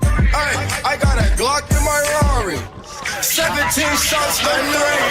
I got a Glock in my Rari. 17 shots, no three.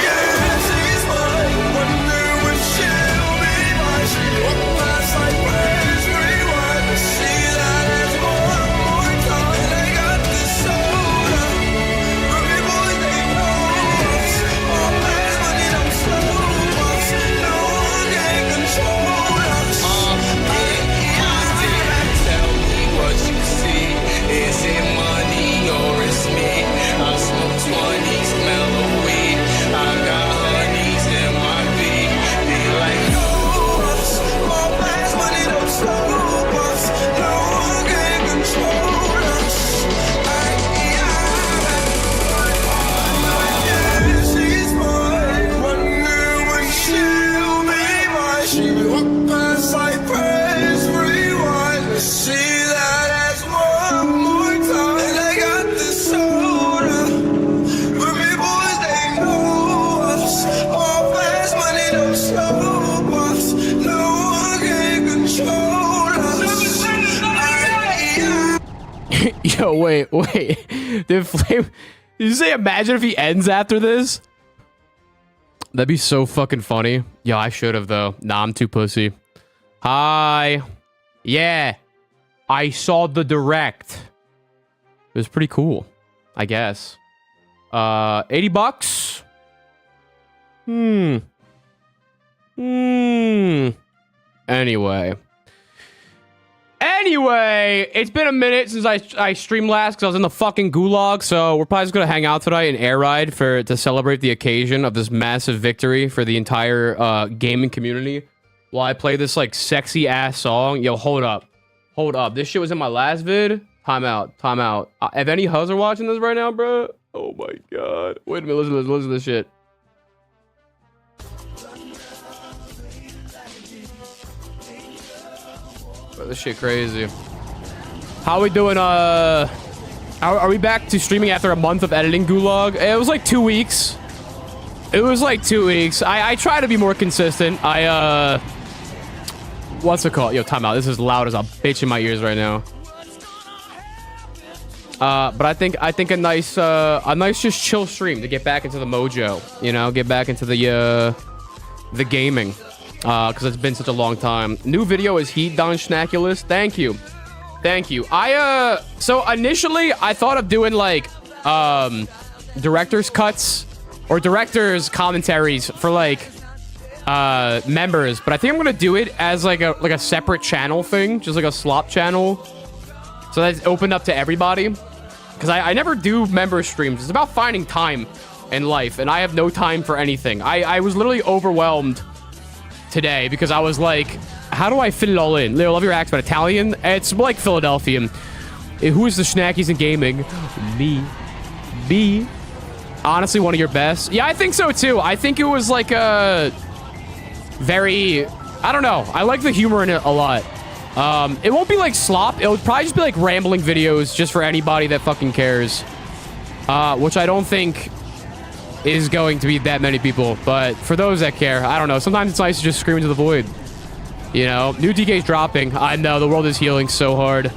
Yo, wait. Did Flame... Did you say imagine if he ends after this? That'd be so fucking funny. Yo, I should have, though. Nah, I'm too pussy. Hi. Yeah. I saw the direct. It was pretty cool, I guess. 80 bucks? Anyway, it's been a minute since I streamed last because I was in the fucking gulag, so we're probably just gonna hang out tonight and air ride to celebrate the occasion of this massive victory for the entire gaming community while I play this like sexy ass song. Yo, hold up. This shit was in my last vid. Time out. If any huzz are watching this right now, bro, oh my god. Wait a minute, listen to this shit. Bro, this shit crazy. How we doing? Are we back to streaming after a month of editing gulag? It was like 2 weeks. I try to be more consistent. What's it called? Yo, time out. This is loud as a bitch in my ears right now. But I think a nice just chill stream to get back into the mojo, you know, get back into the gaming, because it's been such a long time. New video is Heat Don Schnaculus. Thank you. So initially I thought of doing like director's cuts or director's commentaries for like members, but I think I'm gonna do it as like a separate channel thing, just like a slop channel, so that's opened up to everybody. Because I never do member streams. It's about finding time in life, and I have no time for anything. I was literally overwhelmed today because I was like, how do I fit it all in? Leo, love your accent, but Italian? It's like Philadelphian. Who is the Schnackies in gaming? Me. Honestly, one of your best. Yeah, I think so too. I think it was like a very... I don't know. I like the humor in it a lot. It won't be like slop. It'll probably just be like rambling videos just for anybody that fucking cares. Which I don't think is going to be that many people. But for those that care, I don't know. Sometimes it's nice to just scream into the void. You know? New DK's dropping. I know. The world is healing so hard.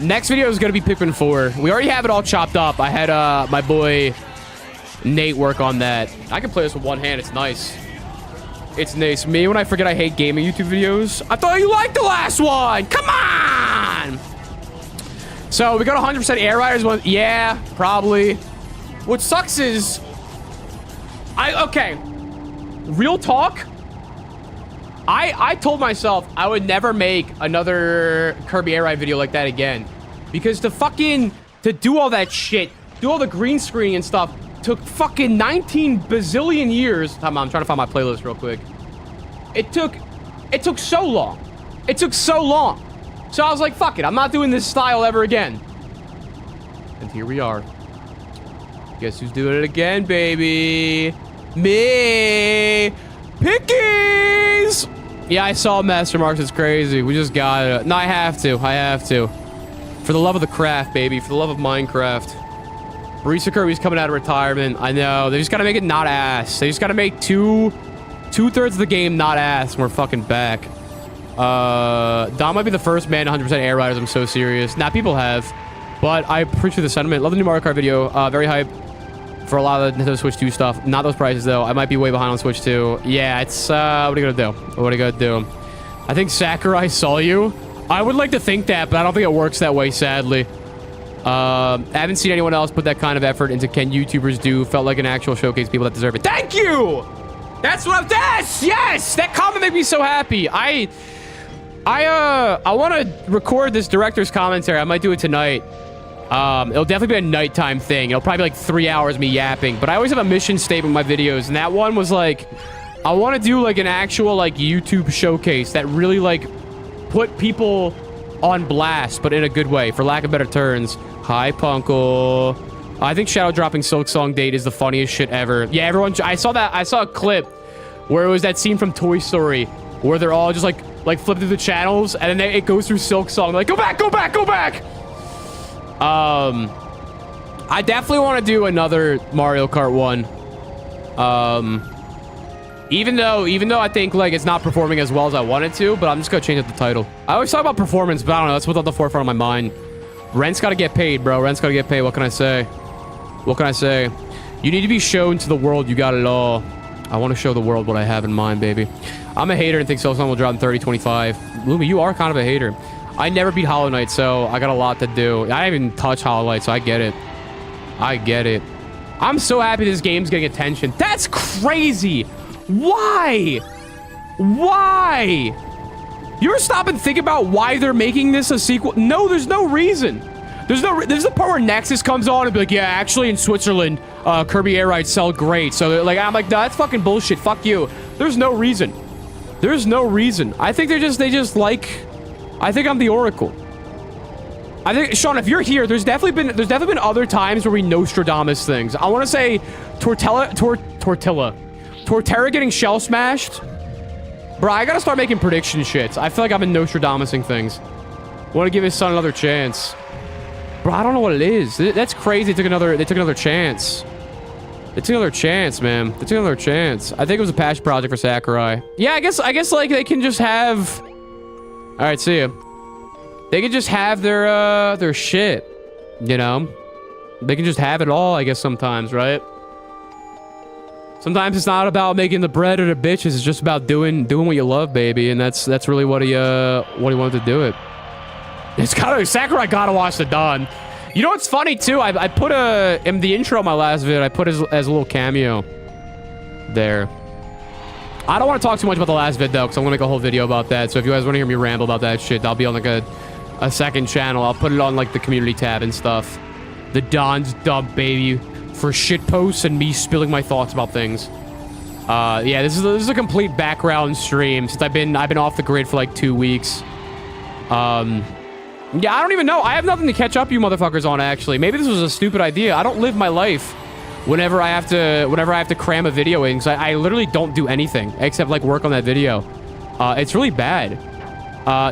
Next video is going to be Pikmin 4. We already have it all chopped up. I had my boy Nate work on that. I can play this with one hand. It's nice. It's nice. Me, when I forget I hate gaming YouTube videos. I thought you liked the last one. Come on. So we got 100% air riders. Yeah, probably. What sucks is... Okay. Real talk. I told myself I would never make another Kirby air ride video like that again. Because to do all that shit, do all the green screen and stuff, took fucking 19 bazillion years. I'm trying to find my playlist real quick. It took so long. So I was like, fuck it. I'm not doing this style ever again. And here we are. Guess who's doing it again, baby? Me. Pickies. Yeah, I saw Master Marks. It's crazy. We just got it. No, I have to. For the love of the craft, baby. For the love of Minecraft. Barista Kirby's coming out of retirement. I know. They just gotta make it not ass. They just gotta make two-thirds of the game not ass, and we're fucking back. Dom might be the first man 100% air riders. I'm so serious. Nah, people have. But I appreciate the sentiment. Love the new Mario Kart video. Very hype for a lot of the Nintendo Switch 2 stuff. Not those prices, though. I might be way behind on Switch 2. Yeah, it's... what are you gonna do? What are you gonna do? I think Sakurai saw you. I would like to think that, but I don't think it works that way, sadly. I haven't seen anyone else put that kind of effort into Can YouTubers Do. Felt like an actual showcase people that deserve it. Thank you! That's what I'm... Yes! That comment made me so happy. I want to record this director's commentary. I might do it tonight. It'll definitely be a nighttime thing. It'll probably be like 3 hours of me yapping. But I always have a mission statement in my videos. And that one was like... I want to do like an actual like YouTube showcase that really like put people on blast, but in a good way, for lack of better terms. Hi, Punkle. I think Shadow dropping Silk Song date is the funniest shit ever. Yeah, everyone... I saw a clip where it was that scene from Toy Story where they're all just like flip through the channels and then it goes through Silk Song. They're like, go back, go back, go back! I definitely want to do another Mario Kart 1. Even though I think like it's not performing as well as I wanted to, but I'm just gonna change up the title. I always talk about performance, but I don't know. That's what's on the forefront of my mind. Rent's gotta get paid, bro. Rent's gotta get paid. What can I say? What can I say? You need to be shown to the world you got it all. I want to show the world what I have in mind, baby. I'm a hater and think Silk Song will drop in 30-25. Lumi, you are kind of a hater. I never beat Hollow Knight, so I got a lot to do. I haven't even touched Hollow Knight, so I get it. I get it. I'm so happy this game's getting attention. That's crazy. Why? Why? You ever stop and think about why they're making this a sequel? No, there's no reason. There's the part where Nexus comes on and be like, yeah, actually in Switzerland, Kirby Air Ride sell great. So like, I'm like, nah, that's fucking bullshit. Fuck you. There's no reason. There's no reason. I think they just like, I think I'm the Oracle. I think, Sean, if you're here, there's definitely been other times where we Nostradamus things. I want to say Torterra getting shell smashed. Bro, I gotta start making prediction shits. I feel like I've been Nostradamusing things. Want to give his son another chance. Bro, I don't know what it is. That's crazy. They took another chance. They took another chance, man. They took another chance. I think it was a passion project for Sakurai. Yeah, I guess like they can just have... All right, see ya. They can just have their shit, you know? They can just have it all, I guess, sometimes, right? Sometimes it's not about making the bread or the bitches. It's just about doing what you love, baby. And that's really what he wanted to do it. It's gotta... Sakurai gotta watch the Dawn. You know what's funny, too? I put in the intro of my last vid, I put as a little cameo there. I don't want to talk too much about the last vid, though, because I'm going to make a whole video about that. So if you guys want to hear me ramble about that shit, I'll be on, like, a second channel. I'll put it on, like, the community tab and stuff. The Dawn's dump, baby. For shit posts and me spilling my thoughts about things. Yeah, this is a complete background stream since I've been off the grid for, like, 2 weeks. Yeah, I don't even know. I have nothing to catch up you motherfuckers on, actually. Maybe this was a stupid idea. I don't live my life whenever I have to cram a video in, because I literally don't do anything except, like, work on that video. It's really bad.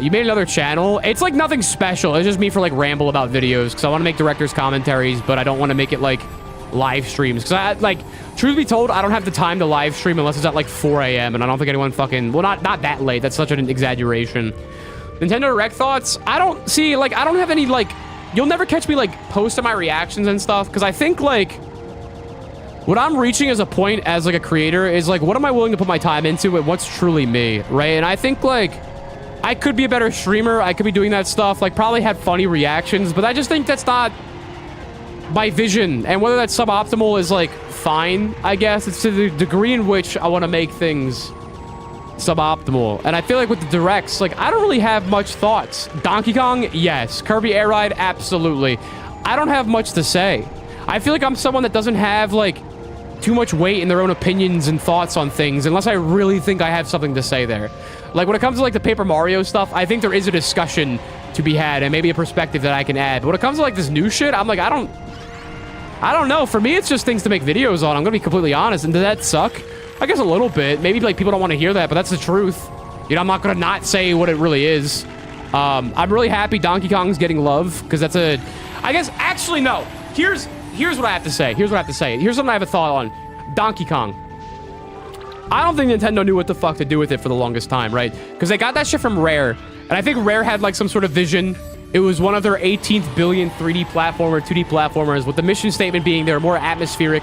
You made another channel. It's, like, nothing special. It's just me for, like, ramble about videos, because I want to make director's commentaries, but I don't want to make it, like, live streams. Because, like, truth be told, I don't have the time to live stream unless it's at, like, 4 a.m., and I don't think anyone fucking... Well, not that late. That's such an exaggeration. Nintendo Direct thoughts? I don't see, like, I don't have any, like... You'll never catch me, like, posting my reactions and stuff, because I think, like... What I'm reaching as a point as, like, a creator is, like, what am I willing to put my time into and what's truly me, right? And I think, like, I could be a better streamer. I could be doing that stuff, like, probably have funny reactions, but I just think that's not my vision. And whether that's suboptimal is, like, fine, I guess. It's to the degree in which I want to make things suboptimal. And I feel like with the directs, like, I don't really have much thoughts. Donkey Kong, yes. Kirby Air Ride, absolutely. I don't have much to say. I feel like I'm someone that doesn't have, like, too much weight in their own opinions and thoughts on things unless I really think I have something to say there. Like, when it comes to, like, the Paper Mario stuff, I think there is a discussion to be had and maybe a perspective that I can add. But when it comes to, like, this new shit, I'm like, I don't know. For me, it's just things to make videos on. I'm gonna be completely honest. And does that suck? I guess a little bit. Maybe, like, people don't want to hear that, but that's the truth. You know, I'm not gonna not say what it really is. I'm really happy Donkey Kong's getting love, because that's a... I guess, actually, no. Here's what I have to say. Here's what I have to say. Here's something I have a thought on. Donkey Kong. I don't think Nintendo knew what the fuck to do with it for the longest time, right? Because they got that shit from Rare, and I think Rare had like some sort of vision. It was one of their 18th billion 3D platformer, 2D platformers, with the mission statement being they were more atmospheric,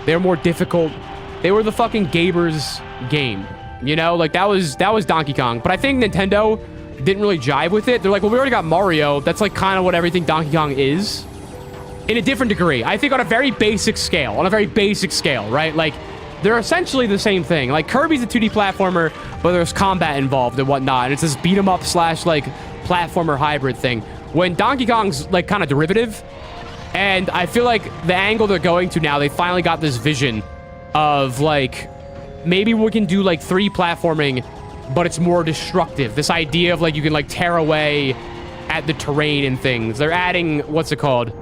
they were more difficult, they were the fucking Gaber's game, you know? Like, that was Donkey Kong. But I think Nintendo didn't really jive with it. They're like, well, we already got Mario. That's like kind of what everything Donkey Kong is, in a different degree. I think on a very basic scale, right? Like, they're essentially the same thing. Like, Kirby's a 2D platformer, but there's combat involved and whatnot, and it's this beat 'em up slash like platformer hybrid thing. When Donkey Kong's like kind of derivative, and I feel like the angle they're going to now, they finally got this vision of like, maybe we can do like 3D platforming, but it's more destructive. This idea of like you can like tear away at the terrain and things. They're adding, what's it called?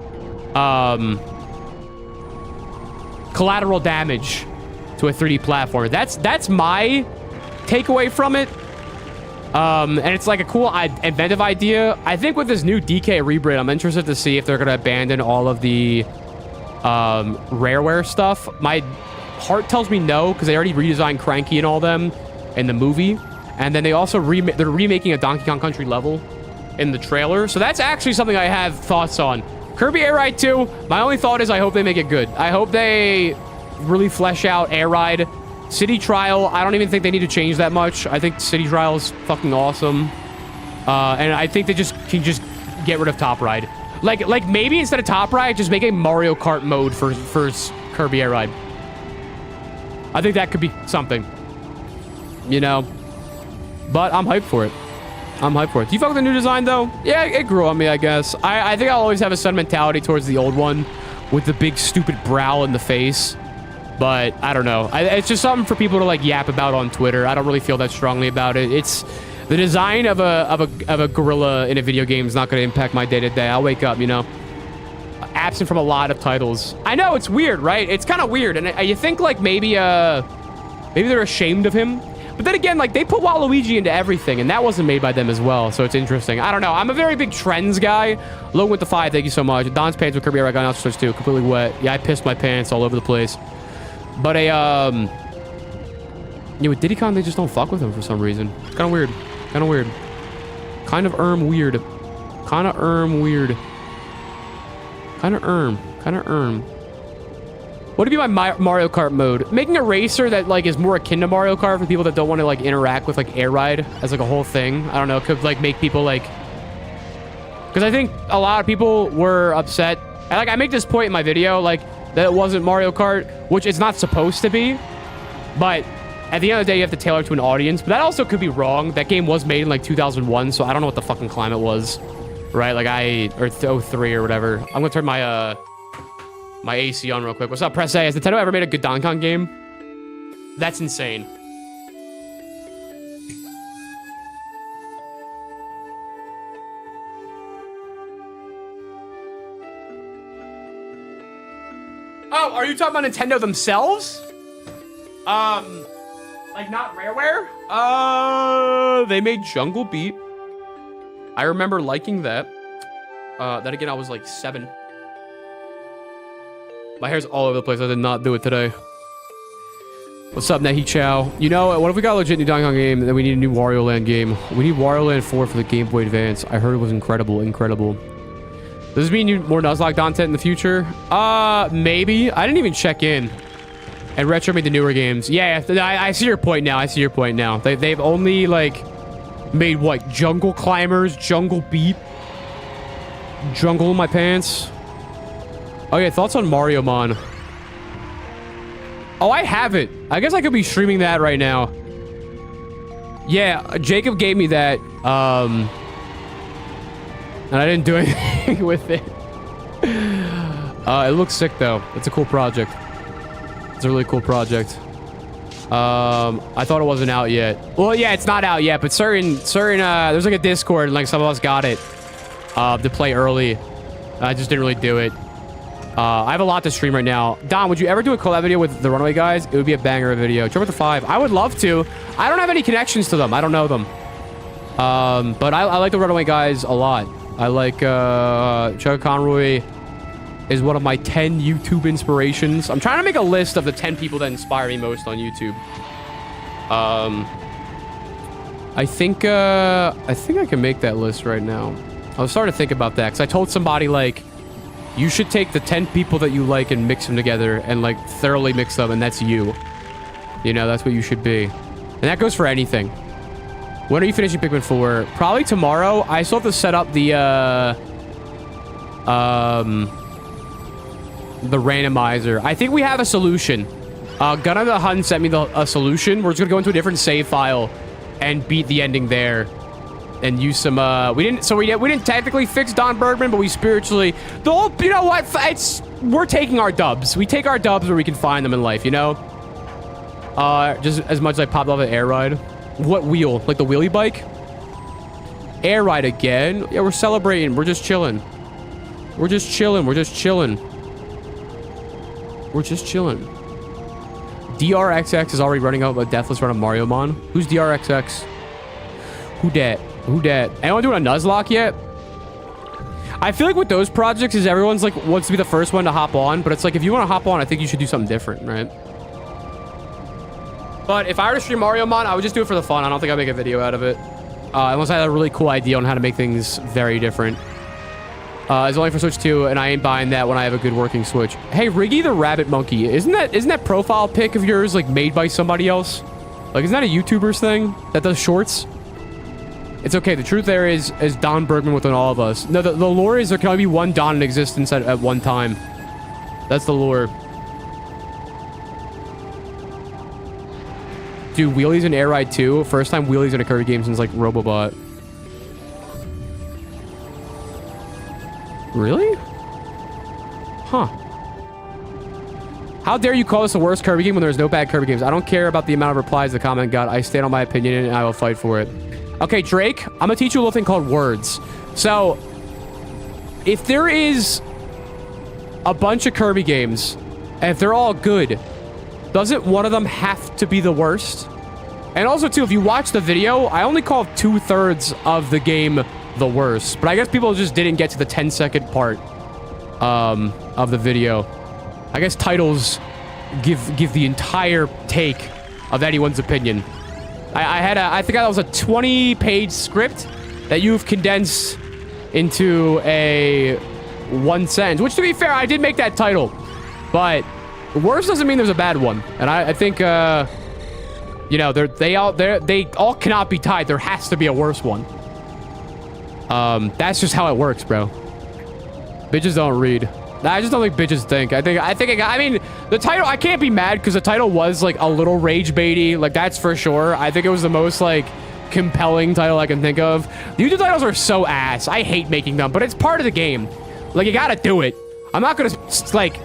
Collateral damage to a 3D platformer. That's my takeaway from it. And it's like a cool, inventive idea. I think with this new DK rebrand, I'm interested to see if they're gonna abandon all of the Rareware stuff. My heart tells me no, because they already redesigned Cranky and all them in the movie, and then they also they're remaking a Donkey Kong Country level in the trailer. So that's actually something I have thoughts on. Kirby Air Ride 2, my only thought is I hope they make it good. I hope they really flesh out Air Ride. City Trial, I don't even think they need to change that much. I think City Trial is fucking awesome. And I think they can just get rid of Top Ride. Like maybe instead of Top Ride, just make a Mario Kart mode for Kirby Air Ride. I think that could be something. You know? But I'm hyped for it. Do you fuck with the new design, though? Yeah, it grew on me, I guess. I think I'll always have a sentimentality towards the old one with the big, stupid brow in the face. But I don't know. It's just something for people to, like, yap about on Twitter. I don't really feel that strongly about it. It's... The design of a gorilla in a video game is not going to impact my day-to-day. I'll wake up, you know? Absent from a lot of titles. I know, it's weird, right? It's kind of weird. And you think, like, maybe they're ashamed of him. But then again, like, they put Waluigi into everything, and that wasn't made by them as well, so it's interesting. I don't know. I'm a very big trends guy. Logan with the 5, thank you so much. Don's pants with Kirby Air Ride got Switch too, completely wet. Yeah, I pissed my pants all over the place. But yeah, with Diddy Kong, they just don't fuck with him for some reason. Kind of weird. Weird. What would be my Mario Kart mode? Making a racer that, like, is more akin to Mario Kart for people that don't want to, like, interact with, like, Air Ride as, like, a whole thing. I don't know. Could, like, make people, like... Because I think a lot of people were upset. And, like, I make this point in my video, like, that it wasn't Mario Kart, which it's not supposed to be. But at the end of the day, you have to tailor to an audience. But that also could be wrong. That game was made in, like, 2001, so I don't know what the fucking climate was. Right? Like, or 03 or whatever. I'm gonna turn my, my AC on real quick. What's up, Press A? Has Nintendo ever made a good Donkey Kong game? That's insane. Oh, are you talking about Nintendo themselves? Like not Rareware? They made Jungle Beat. I remember liking that. Then again, I was like 7. My hair's all over the place. I did not do it today. What's up, Nehi Chow? You know, what if we got a legit new Donkey Kong game and then we need a new Wario Land game? We need Wario Land 4 for the Game Boy Advance. I heard it was incredible. Does this mean more Nuzlocke content in the future? Maybe. I didn't even check in. And Retro made the newer games. Yeah, I see your point now. They've only, like, made, what, Jungle Climbers, Jungle Beat, Jungle in My Pants. Okay, thoughts on Mario Mon? Oh, I have it. I guess I could be streaming that right now. Yeah, Jacob gave me that, and I didn't do anything with it. It looks sick, though. It's a cool project. It's a really cool project. I thought it wasn't out yet. Well, yeah, it's not out yet, but certain, there's like a Discord, and like some of us got it, to play early. I just didn't really do it. I have a lot to stream right now. Don, would you ever do a collab video with the Runaway Guys? It would be a banger of a video. Trevor the 5. I would love to. I don't have any connections to them. I don't know them. But I like the Runaway Guys a lot. I like, Chuck Conroy is one of my 10 YouTube inspirations. I'm trying to make a list of the 10 people that inspire me most on YouTube. I think I can make that list right now. I was starting to think about that because I told somebody like, you should take the 10 people that you like and mix them together and like thoroughly mix them, and that's you. You know, that's what you should be. And that goes for anything. When are you finishing Pikmin 4? Probably tomorrow. I still have to set up the randomizer. I think we have a solution. Gunna the Hun sent me a solution. We're just gonna go into a different save file and beat the ending there, and use some. We didn't technically fix Don Bergman, but we spiritually. The whole, you know what? We're taking our dubs. We take our dubs where we can find them in life. You know. Just as much as I popped off an air ride. What wheel? Like the wheelie bike? Air ride again? Yeah, we're celebrating. We're just chilling. We're just chilling. We're just chilling. We're just chilling. DRXX is already running out of a deathless run of Mario Mon. Who's DRXX? Who dat? Who dat? Anyone doing a Nuzlocke yet? I feel like with those projects is everyone's like wants to be the first one to hop on, but it's like if you want to hop on, I think you should do something different, right? But if I were to stream Mario Mon, I would just do it for the fun. I don't think I'd make a video out of it. Unless I had a really cool idea on how to make things very different. It's only for Switch 2, and I ain't buying that when I have a good working Switch. Hey, Riggy the Rabbit Monkey. Isn't that profile pic of yours, like, made by somebody else? Like, isn't that a YouTuber's thing that does shorts? It's okay. The truth there is Don Bergman within all of us. No, the lore is there can only be one Don in existence at one time. That's the lore. Dude, wheelies in Air Ride 2. First time wheelies in a Kirby game since, like, Robobot. Really? Huh. How dare you call this the worst Kirby game when there's no bad Kirby games? I don't care about the amount of replies the comment got. I stand on my opinion and I will fight for it. Okay, Drake, I'm gonna teach you a little thing called words. So, if there is a bunch of Kirby games, and if they're all good, doesn't one of them have to be the worst? And also, too, if you watch the video, I only called 2/3 of the game the worst. But I guess people just didn't get to the 10-second part of the video. I guess titles give the entire take of anyone's opinion. I think that was a 20-page script that you've condensed into a one sentence. Which, to be fair, I did make that title. But worse doesn't mean there's a bad one. And I think, you know, they all cannot be tied. There has to be a worse one. That's just how it works, bro. Bitches don't read. I just don't think bitches think. I mean, the title, I can't be mad because the title was like a little rage baity. Like, that's for sure. I think it was the most like compelling title I can think of. The YouTube titles are so ass. I hate making them, but it's part of the game. Like, you gotta do it. I'm not gonna like,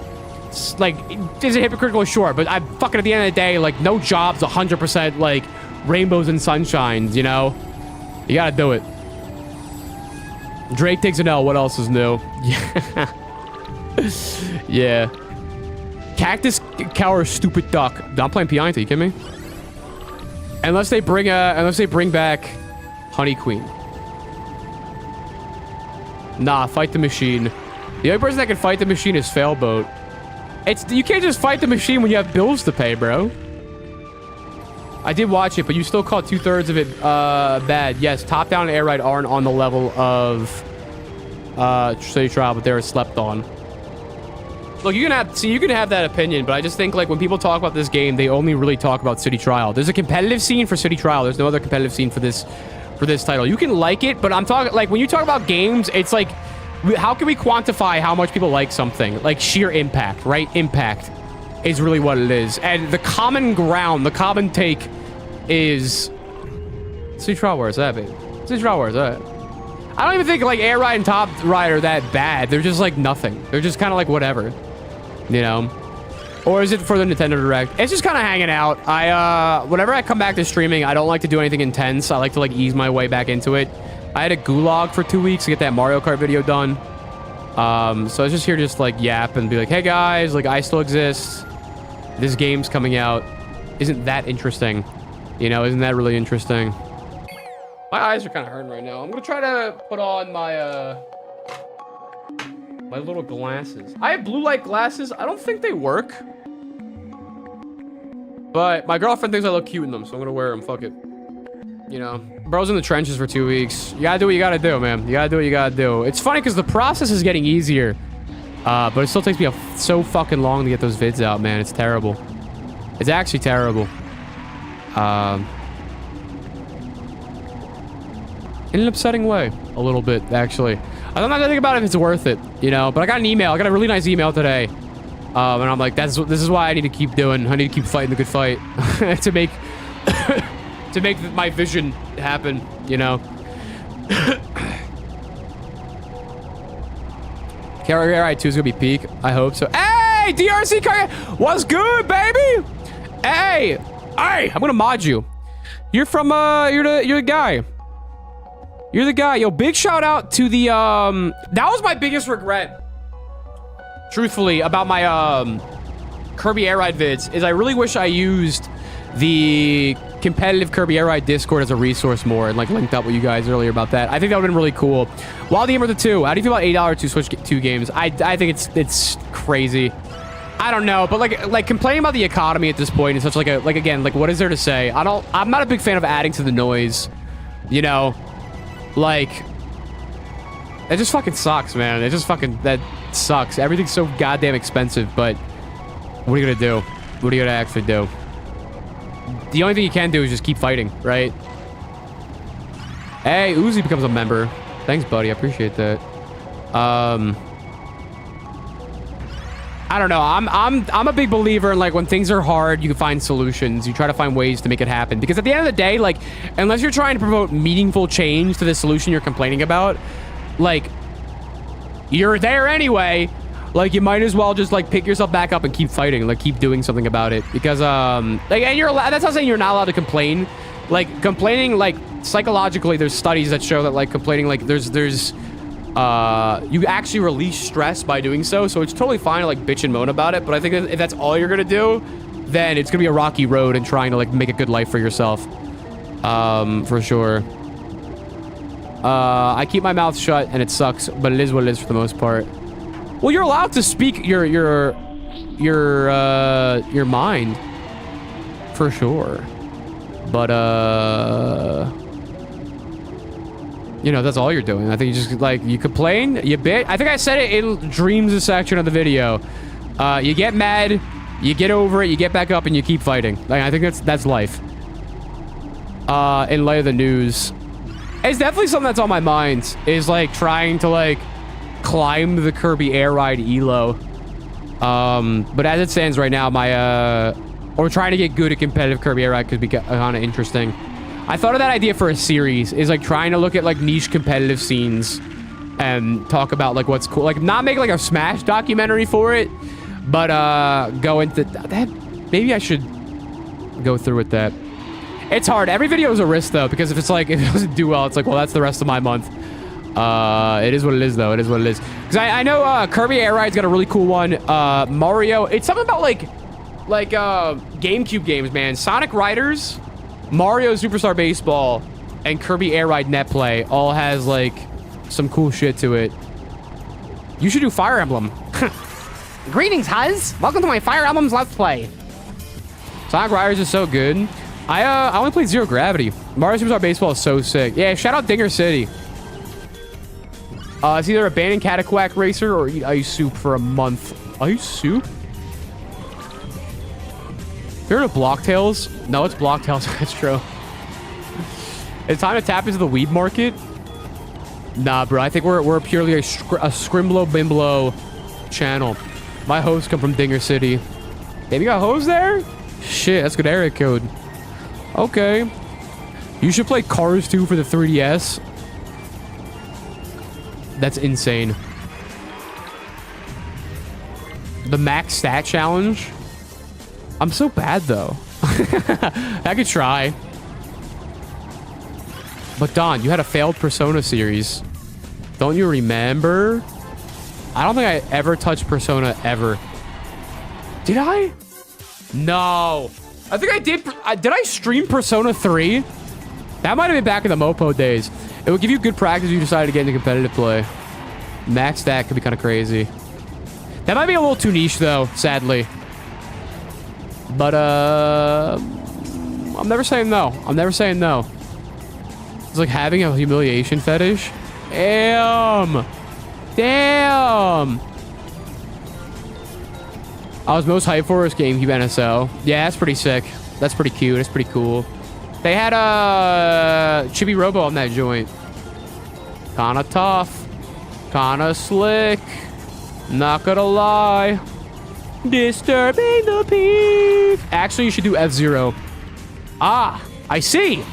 is it hypocritical? Sure, but I'm fucking at the end of the day, like, no jobs, 100% like rainbows and sunshines, you know? You gotta do it. Drake takes an L. What else is new? Yeah. Yeah. Cactus Cower Stupid Duck. I'm playing Pianta, you kidding me? Unless they bring back Honey Queen. Nah, fight the machine. The only person that can fight the machine is Failboat. You can't just fight the machine when you have bills to pay, bro. I did watch it, but you still caught 2/3 of it bad. Yes, top down and air ride aren't on the level of City Trial, but they were slept on. Look, you can have that opinion, but I just think like when people talk about this game, they only really talk about City Trial. There's a competitive scene for City Trial. There's no other competitive scene for this title. You can like it, but I'm talking like when you talk about games, it's like how can we quantify how much people like something? Like sheer impact, right? Impact is really what it is. And the common ground, the common take is City Trial. Where is that, baby? City Trial, where is that? I don't even think like Air Ride and Top Ride are that bad. They're just like nothing. They're just kind of like whatever, you know? Or is it for the Nintendo Direct? It's just kind of hanging out. Whenever I come back to streaming, I don't like to do anything intense. I like to like ease my way back into it. I had a gulag for 2 weeks to get that Mario Kart video done. So I was just here just like yap and be like, hey guys, like I still exist. This game's coming out. Isn't that interesting? You know, isn't that really interesting? My eyes are kind of hurting right now. I'm gonna try to put on my my little glasses. I have blue light glasses. I don't think they work. But my girlfriend thinks I look cute in them, so I'm gonna wear them. Fuck it. You know, bro's in the trenches for 2 weeks. You gotta do what you gotta do, man. You gotta do what you gotta do. It's funny because the process is getting easier. But it still takes me so fucking long to get those vids out, man. It's terrible. It's actually terrible. In an upsetting way. A little bit, actually. I'm not gonna think about if it's worth it, you know? But I got an email. I got a really nice email today. And I'm like, this is why I need to keep doing. I need to keep fighting the good fight. to make... to make my vision happen, you know? KRI 2 is gonna be peak. I hope so. Hey, DRC Car, what's good, baby? Hey, I'm gonna mod you. You're from you're the guy. You're the guy. Yo, big shout out to the that was my biggest regret, truthfully, about my Kirby Air Ride vids, is I really wish I used the competitive Kirby Air Ride Discord as a resource more, and like linked up with you guys earlier about that. I think that would have been really cool. Wild Gamer the 2, how do you feel about $8 to Switch 2 games? I think it's crazy. I don't know, but like complaining about the economy at this point is such like again, like what is there to say? I'm not a big fan of adding to the noise, you know? Like, it just fucking sucks, man. It just fucking, that sucks. Everything's so goddamn expensive, but what are you gonna do? What are you gonna actually do? The only thing you can do is just keep fighting, right? Hey, Uzi becomes a member. Thanks, buddy. I appreciate that. I don't know. I'm a big believer in, like, when things are hard, you can find solutions. You try to find ways to make it happen. Because at the end of the day, like, unless you're trying to promote meaningful change to the solution you're complaining about, like, you're there anyway. Like, you might as well just, like, pick yourself back up and keep fighting. Like, keep doing something about it. Because, like, and you're allowed, that's not saying you're not allowed to complain. Like, complaining, like, psychologically, there's studies that show that, like, complaining, like, you actually release stress by doing so. So it's totally fine to, like, bitch and moan about it. But I think that if that's all you're gonna do, then it's gonna be a rocky road in trying to, like, make a good life for yourself. For sure. I keep my mouth shut, and it sucks, but it is what it is for the most part. Well, you're allowed to speak your mind, for sure. But you know, that's all you're doing. I think you just, like, you complain, you bitch. I think I said it in dreams section of the video. You get mad, you get over it, you get back up, and you keep fighting. Like, I think that's life. In light of the news, it's definitely something that's on my mind. Is like trying to, like, climb the Kirby Air Ride elo. But as it stands right now, or trying to get good at competitive Kirby Air Ride could be kind of interesting. I thought of that idea for a series, is like trying to look at, like, niche competitive scenes and talk about, like, what's cool. Like, not make, like, a Smash documentary for it, but go into that. Maybe I should go through with that. It's hard. Every video is a risk, though, because if it doesn't do well, it's like, well, that's the rest of my month. It is what it is, though. It is what it is. Because I know Kirby Air Ride's got a really cool one. Mario. It's something about, like GameCube games, man. Sonic Riders, Mario Superstar Baseball, and Kirby Air Ride Net Play all has, like, some cool shit to it. You should do Fire Emblem. Greetings, Huz. Welcome to my Fire Emblem's Let's Play. Sonic Riders is so good. I only played Zero Gravity. Mario Superstar Baseball is so sick. Yeah, shout out Dinger City. It's either abandoned Cataquack Racer or eat ice soup for a month. Ice soup? You heard of Blocktails? No, it's Blocktails. That's true. It's time to tap into the weeb market. Nah, bro. I think we're purely a Scrimblow Bimblow channel. My hosts come from Dinger City. Damn, you got hoes there? Shit, that's good area code. Okay. You should play Cars 2 for the 3DS. That's insane. The max stat challenge. I'm so bad, though. I could try. But Don, you had a failed Persona series. Don't you remember? I don't think I ever touched Persona ever. Did I? No. I think I did. Did I stream Persona 3? That might have been back in the Mopo days. It would give you good practice if you decided to get into competitive play. Max stat could be kind of crazy. That might be a little too niche, though, sadly. But I'm never saying no. I'm never saying no. It's like having a humiliation fetish. Damn. Damn. I was most hyped for his GameCube NSO. Yeah, that's pretty sick. That's pretty cute. That's pretty cool. They had a Chibi Robo on that joint. Kinda tough. Kinda slick. Not gonna lie. Disturbing the peak. Actually, you should do F-Zero. Ah, I see.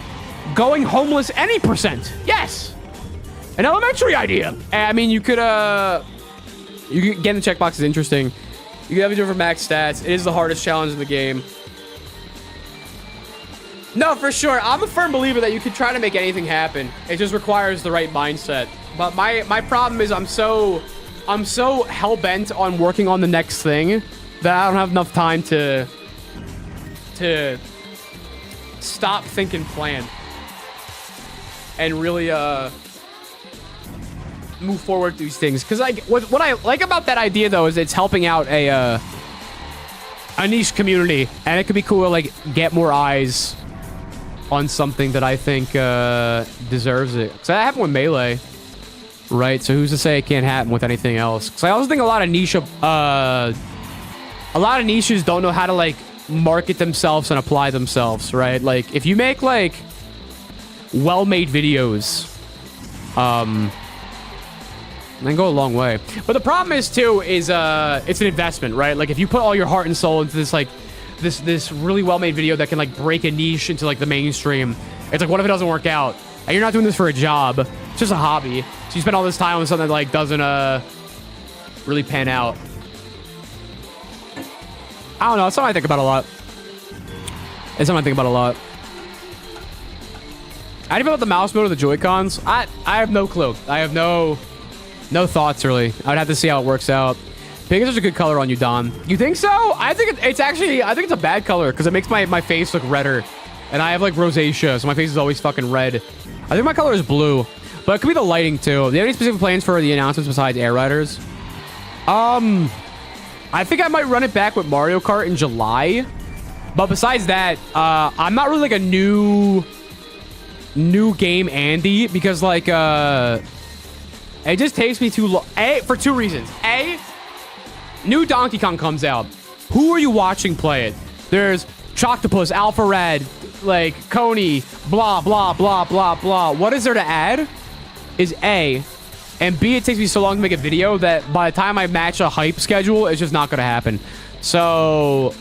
Going homeless any percent. Yes. An elementary idea. I mean, you could get in the checkbox is interesting. You can have it do it for max stats. It is the hardest challenge in the game. No, for sure. I'm a firm believer that you can try to make anything happen. It just requires the right mindset. But my problem is I'm so hell-bent on working on the next thing that I don't have enough time to stop, think, and plan. And really move forward through these things. Because like what I like about that idea though is it's helping out a niche community, and it could be cool to like get more eyes on something that I think deserves it. So that happened with Melee, right? So who's to say it can't happen with anything else? Because I also think a lot of niches don't know how to like market themselves and apply themselves, right? Like if you make like well-made videos, then go a long way. But the problem is too is it's an investment, right? Like if you put all your heart and soul into this like this really well-made video that can like break a niche into like the mainstream, it's like what if it doesn't work out? And you're not doing this for a job, it's just a hobby. So you spend all this time on something that like doesn't really pan out. I don't know, it's something I think about a lot. It's something I think about a lot. How do you feel about the mouse mode of the Joy-Cons? I have no clue. I have no thoughts, really. I would have to see how it works out. Pink is such a good color on you, Don. You think so? I think it's actually... I think it's a bad color because it makes my face look redder. And I have, like, rosacea, so my face is always fucking red. I think my color is blue. But it could be the lighting, too. Do you have any specific plans for the announcements besides Air Riders? I think I might run it back with Mario Kart in July. But besides that, I'm not really, like, a new game Andy because, like, it just takes me too long. For two reasons. A, new Donkey Kong comes out. Who are you watching play it? There's Choctopus, Alpha Rad, like Coney, blah, blah, blah, blah, blah. What is there to add? Is A. And B, it takes me so long to make a video that by the time I match a hype schedule, it's just not going to happen. So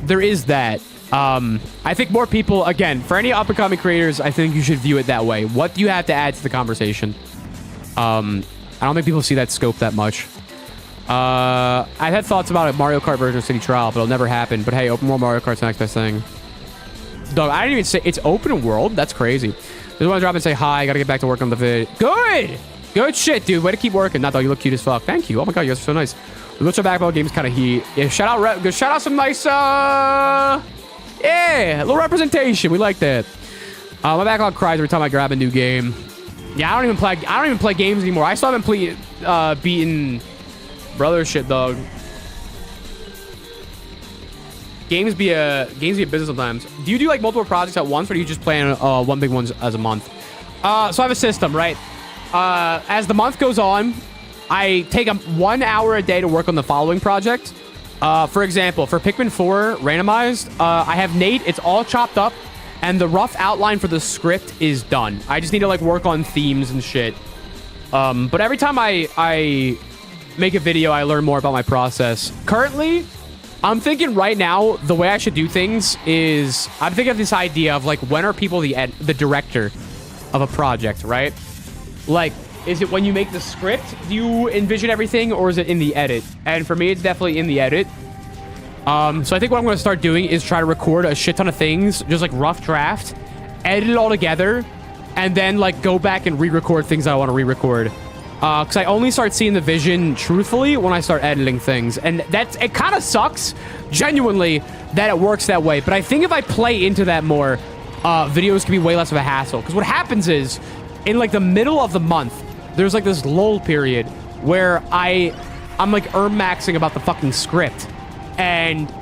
there is that. I think more people, again, for any up-and-coming creators, I think you should view it that way. What do you have to add to the conversation? I don't think people see that scope that much. I've had thoughts about a Mario Kart version of City Trial, but it'll never happen. But hey, open world Mario Kart's the next best thing. Dog, I didn't even say it's open world. That's crazy. Just want to drop and say hi. I gotta get back to work on the vid. Good! Good shit, dude. Way to keep working. Not though, you look cute as fuck. Thank you. Oh my god, you guys are so nice. Let's go back about games kind of heat. Yeah, shout out some nice yeah, a little representation. We like that. My backlog cries every time I grab a new game. Yeah, I don't even play games anymore. I still haven't beaten brother shit, dog. Games be a business sometimes. Do you do like multiple projects at once, or do you just plan one big one as a month? So I have a system, right? As the month goes on, I take 1 hour a day to work on the following project. For example, for Pikmin 4 randomized, I have Nate. It's all chopped up, and the rough outline for the script is done. I just need to like work on themes and shit. But every time I make a video, I learn more about my process. Currently, I'm thinking right now the way I should do things is I'm thinking of this idea of like when are people the director of a project, right? Like, is it when you make the script, do you envision everything, or is it in the edit? And for me, it's definitely in the edit. So I think what I'm going to start doing is try to record a shit ton of things, just like rough draft, edit it all together, and then like go back and re-record things I want to re-record. Because I only start seeing the vision truthfully when I start editing things. And it kind of sucks, genuinely, that it works that way. But I think if I play into that more, videos can be way less of a hassle. Because what happens is, in like the middle of the month, there's like this lull period where I'm like maxing about the fucking script. And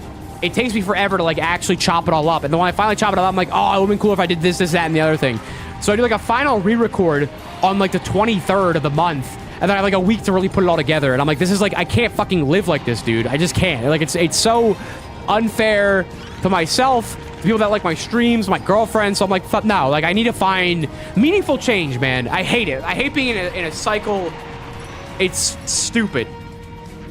it takes me forever to like actually chop it all up. And then when I finally chop it all up, I'm like, oh, it would have been cool if I did this, that, and the other thing. So I do like a final re-record on like the 23rd of the month. And then I have like a week to really put it all together. And I'm like, this is like, I can't fucking live like this, dude. I just can't. Like, it's so unfair to myself, to people that like my streams, my girlfriend. So I'm like, fuck no. Like, I need to find meaningful change, man. I hate it. I hate being in a cycle. It's stupid.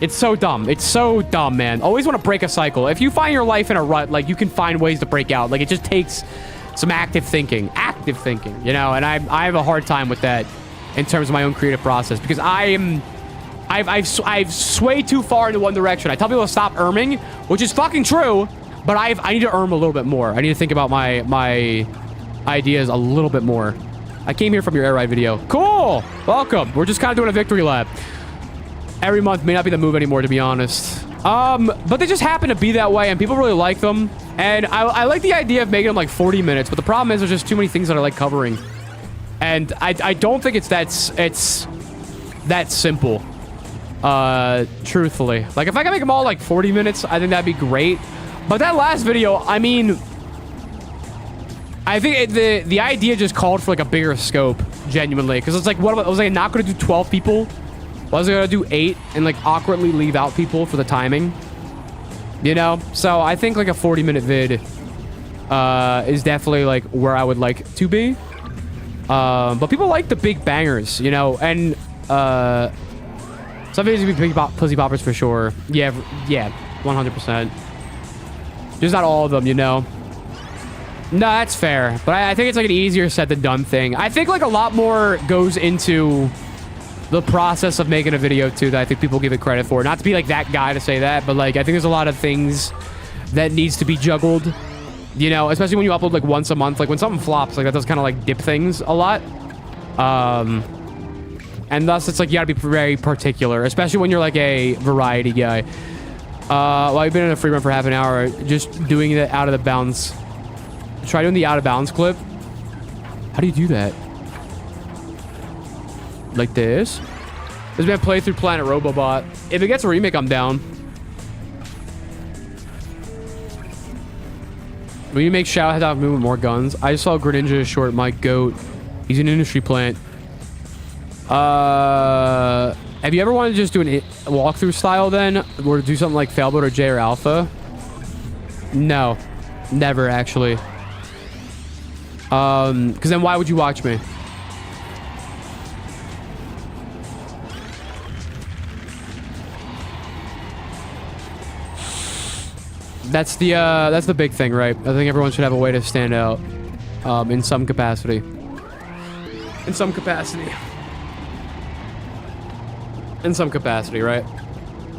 It's so dumb. It's so dumb, man. Always want to break a cycle. If you find your life in a rut, like, you can find ways to break out. Like, it just takes some active thinking, you know? And I have a hard time with that in terms of my own creative process, because I've swayed too far into one direction. I tell people to stop erming, which is fucking true, but I need to erm a little bit more. I need to think about my ideas a little bit more. I came here from your air ride video. Cool. Welcome. We're just kind of doing a victory lap. Every month may not be the move anymore, to be honest. But they just happen to be that way, and people really like them. And I like the idea of making them like 40 minutes, but the problem is there's just too many things that I like covering. And I don't think it's that simple. Truthfully. Like, if I can make them all like 40 minutes, I think that'd be great. But that last video, I mean, I think the idea just called for like a bigger scope, genuinely. Because it's like, what was I not going to do 12 people? Was I going to do 8 and like awkwardly leave out people for the timing? You know? So I think like a 40-minute vid is definitely like where I would like to be. But people like the big bangers, you know? And some videos be pussy poppers for sure. Yeah, 100%. Just not all of them, you know? No, that's fair. But I think it's like an easier said than done thing. I think like a lot more goes into the process of making a video too that I think people give it credit for. Not to be like that guy to say that, but like I think there's a lot of things that needs to be juggled, you know, especially when you upload like once a month. Like when something flops, like that does kind of like dip things a lot. And thus it's like you gotta be very particular, especially when you're like a variety guy. Well, I've been in a free run for half an hour, just doing the out of the bounds. Try doing the out of bounds clip. How do you do that? Like this? This man played through Planet Robobot. If it gets a remake, I'm down. When you make Shadow Head out move with more guns. I just saw Greninja short my goat. He's an industry plant. Have you ever wanted to just do a walkthrough style then? Or do something like Failboat or J or Alpha? No. Never, actually. Because then why would you watch me? That's the big thing, right? I think everyone should have a way to stand out, in some capacity. In some capacity, right?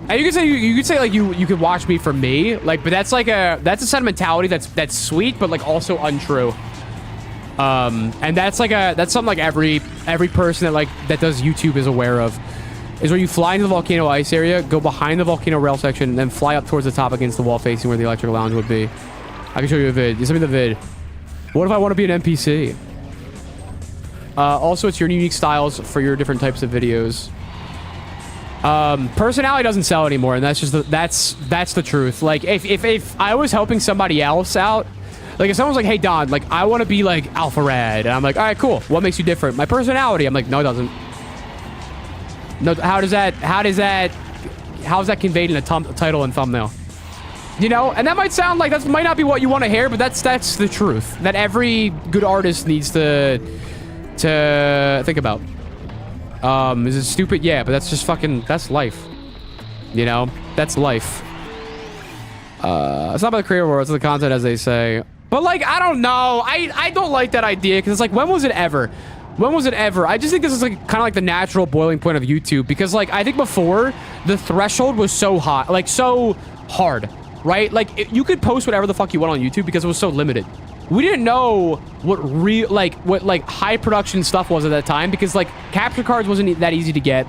And you could say you could say like you could watch me for me, like, but that's like a sentimentality that's sweet, but like also untrue. And that's something like every person that does YouTube is aware of. Is where you fly into the volcano ice area, go behind the volcano rail section, and then fly up towards the top against the wall facing where the electric lounge would be. I can show you a vid. You send me the vid. What if I want to be an NPC? Also, it's your unique styles for your different types of videos. Personality doesn't sell anymore, and that's just that's the truth. Like, if I was helping somebody else out, like if someone was like, hey Don, like I want to be like Alpha Rad, and I'm like, all right, cool. What makes you different? My personality. I'm like, no, it doesn't. No, how is that conveyed in a title and thumbnail? You know, and that might sound like that might not be what you want to hear, but that's the truth that every good artist needs to think about. Is it stupid? Yeah, but that's just that's life. You know, that's life. It's not about the creator world, it's the content, as they say. But like, I don't know. I don't like that idea because it's like, when was it ever? When was it ever? I just think this is like kind of like the natural boiling point of YouTube, because like I think before the threshold was so hot, like so hard, right? Like you could post whatever the fuck you want on YouTube because it was so limited. We didn't know what high production stuff was at that time, because like capture cards wasn't that easy to get.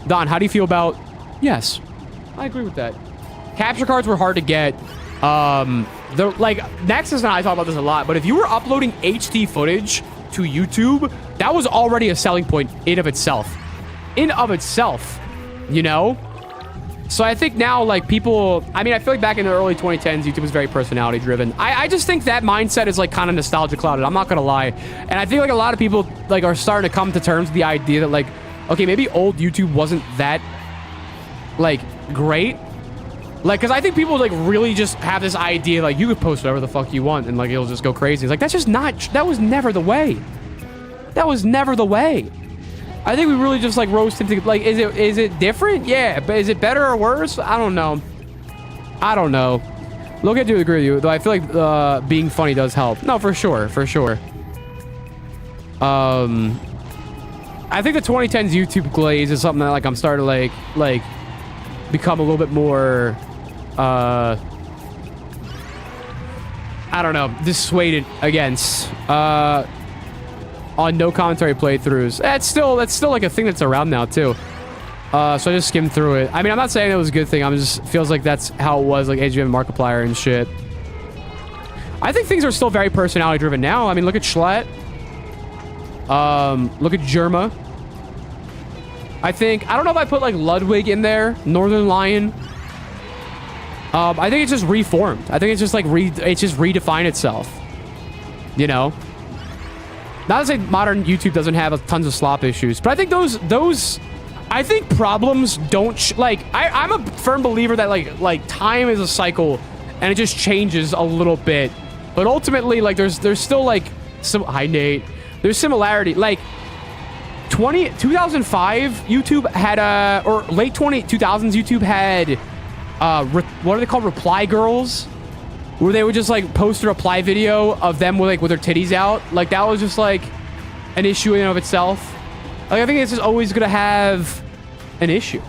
Don, how do you feel about? Yes, I agree with that. Capture cards were hard to get. Nexus and I talk about this a lot, but if you were uploading HD footage to YouTube, that was already a selling point in of itself. You know? So I think now, like, people, I mean, I feel like back in the early 2010s, YouTube was very personality driven. I just think that mindset is like kind of nostalgia clouded. I'm not gonna lie. And I think like a lot of people like are starting to come to terms with the idea that like, okay, maybe old YouTube wasn't that like great. Like, cause I think people like really just have this idea like you could post whatever the fuck you want and like it'll just go crazy. It's like, that's just not, that was never the way. That was never the way. I think we really just like roast him to like, is it different? Yeah, but is it better or worse? I don't know. I don't know. Look, I do agree with you, though. I feel like being funny does help. No, for sure, for sure. I think the 2010s YouTube glaze is something that like I'm starting to like become a little bit more I don't know, dissuaded against on no commentary playthroughs. That's still like a thing that's around now too. So I just skimmed through it. I mean, I'm not saying it was a good thing. I'm just feels like that's how it was, like AGM Markiplier and shit. I think things are still very personality driven now. I mean, look at Schlatt. Look at Germa. I don't know if I put like Ludwig in there, Northern Lion. I think it's just reformed. I think it's just like it's just redefined itself. You know? Not to say modern YouTube doesn't have tons of slop issues, but I think those I think problems don't like I'm a firm believer that like time is a cycle and it just changes a little bit. But ultimately like there's still like some hi Nate. There's similarity. Like 2005 YouTube had or late 2000s YouTube had what are they called, reply girls, where they would just like post a reply video of them with their titties out. Like that was just like an issue in and of itself. Like I think it's just always gonna have an issue.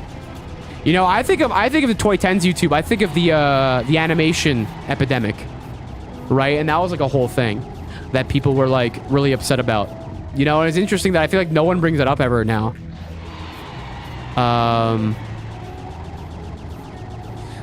You know, I think of the 2010s YouTube. I think of the animation epidemic, right? And that was like a whole thing that people were like really upset about. You know, and it's interesting that I feel like no one brings it up ever now.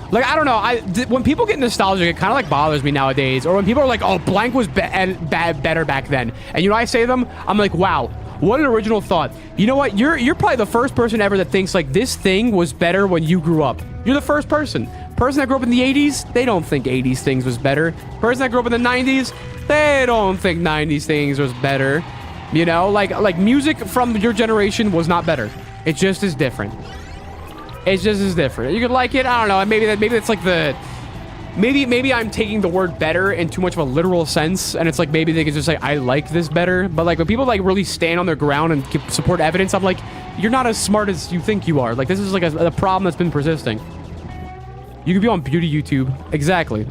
Like, I don't know. When people get nostalgic, it kind of like bothers me nowadays. Or when people are like, oh, blank was better back then. And you know, I say to them, I'm like, wow, what an original thought. You know what? You're probably the first person ever that thinks like this thing was better when you grew up. You're the first person. Person that grew up in the 80s, they don't think 80s things was better. Person that grew up in the 90s, they don't think 90s things was better. You know, like music from your generation was not better. It just is different. It's just as different. You could like it. I don't know. Maybe that's like the... Maybe I'm taking the word better in too much of a literal sense. And it's like maybe they could just say, I like this better. But like when people like really stand on their ground and support evidence, I'm like, you're not as smart as you think you are. Like this is like a problem that's been persisting. You could be on beauty YouTube. Exactly.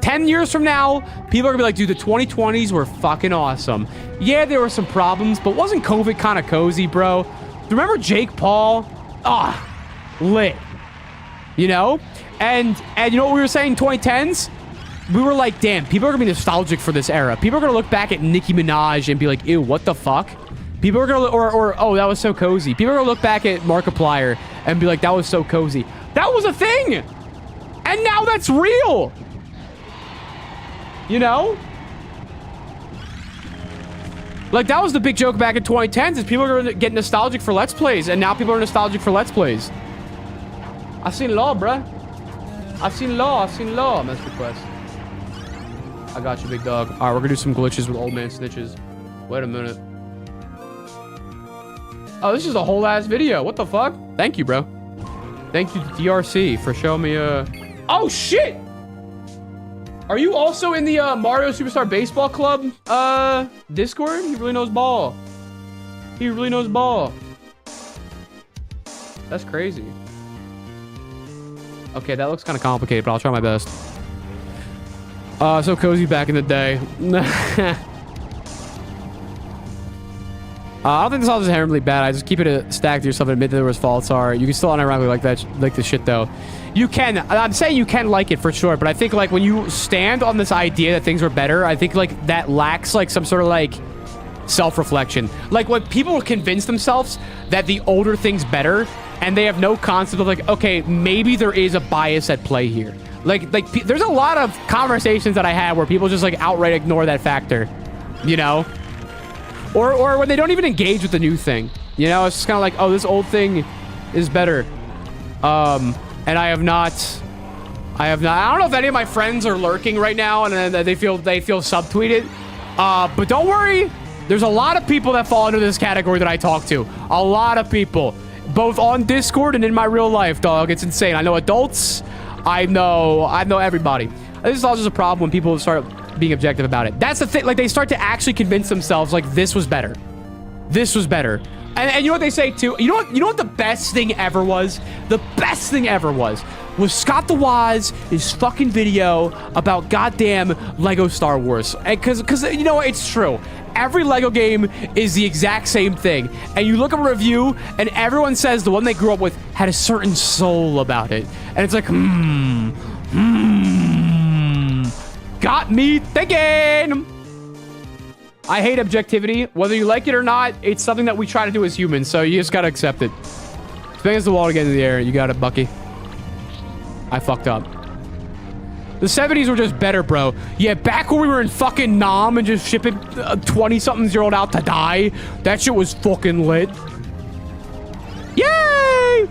10 years from now, people are gonna be like, dude, the 2020s were fucking awesome. Yeah, there were some problems, but wasn't COVID kind of cozy, bro? Remember Jake Paul? Lit. You know? And you know what we were saying, 2010s? We were like, damn, people are gonna be nostalgic for this era. People are gonna look back at Nicki Minaj and be like, ew, what the fuck? People are gonna, or oh, that was so cozy. People are gonna look back at Markiplier and be like, that was so cozy. That was a thing! And now that's real! You know? Like, that was the big joke back in 2010s, is people are gonna get nostalgic for Let's Plays, and now people are nostalgic for Let's Plays. I've seen law, bruh. I've seen law, Mess request. I got you, big dog. Alright, we're gonna do some glitches with old man snitches. Wait a minute. Oh, this is a whole ass video. What the fuck? Thank you, bro. Thank you to DRC for showing me Oh shit! Are you also in the Mario Superstar Baseball Club Discord? He really knows ball. He really knows ball. That's crazy. Okay, that looks kind of complicated, but I'll try my best. So cozy back in the day. I don't think this all is inherently bad. I just keep it a stack to yourself and admit that there was faults. Are you can still unironically like that, like this shit though. You can. I'm saying you can like it for sure, but I think like when you stand on this idea that things were better, I think like that lacks like some sort of like self-reflection. Like when people convince themselves that the older thing's better, and they have no concept of like, okay, maybe there is a bias at play here. Like there's a lot of conversations that I had where people just like outright ignore that factor, you know. Or when they don't even engage with the new thing. You know, it's just kind of like, oh, this old thing is better. And I have not. I don't know if any of my friends are lurking right now and they feel subtweeted. But don't worry. There's a lot of people that fall into this category that I talk to. A lot of people. Both on Discord and in my real life, dog. It's insane. I know adults. I know everybody. This is all just a problem when people start being objective about it. That's the thing. Like, they start to actually convince themselves, like, this was better. This was better. And you know what they say, too? You know what the best thing ever was? The best thing ever was Scott the Woz, his fucking video about goddamn Lego Star Wars. Because you know what? It's true. Every Lego game is the exact same thing. And you look at a review, and everyone says the one they grew up with had a certain soul about it. And it's like, got me thinking. I hate objectivity. Whether you like it or not, it's something that we try to do as humans, so you just gotta accept it. Spins the wall to get into the air. You got it, Bucky. I fucked up. The 70s were just better, bro. Yeah, back when we were in fucking Nam and just shipping 20-somethings-year-old out to die, that shit was fucking lit. Yay!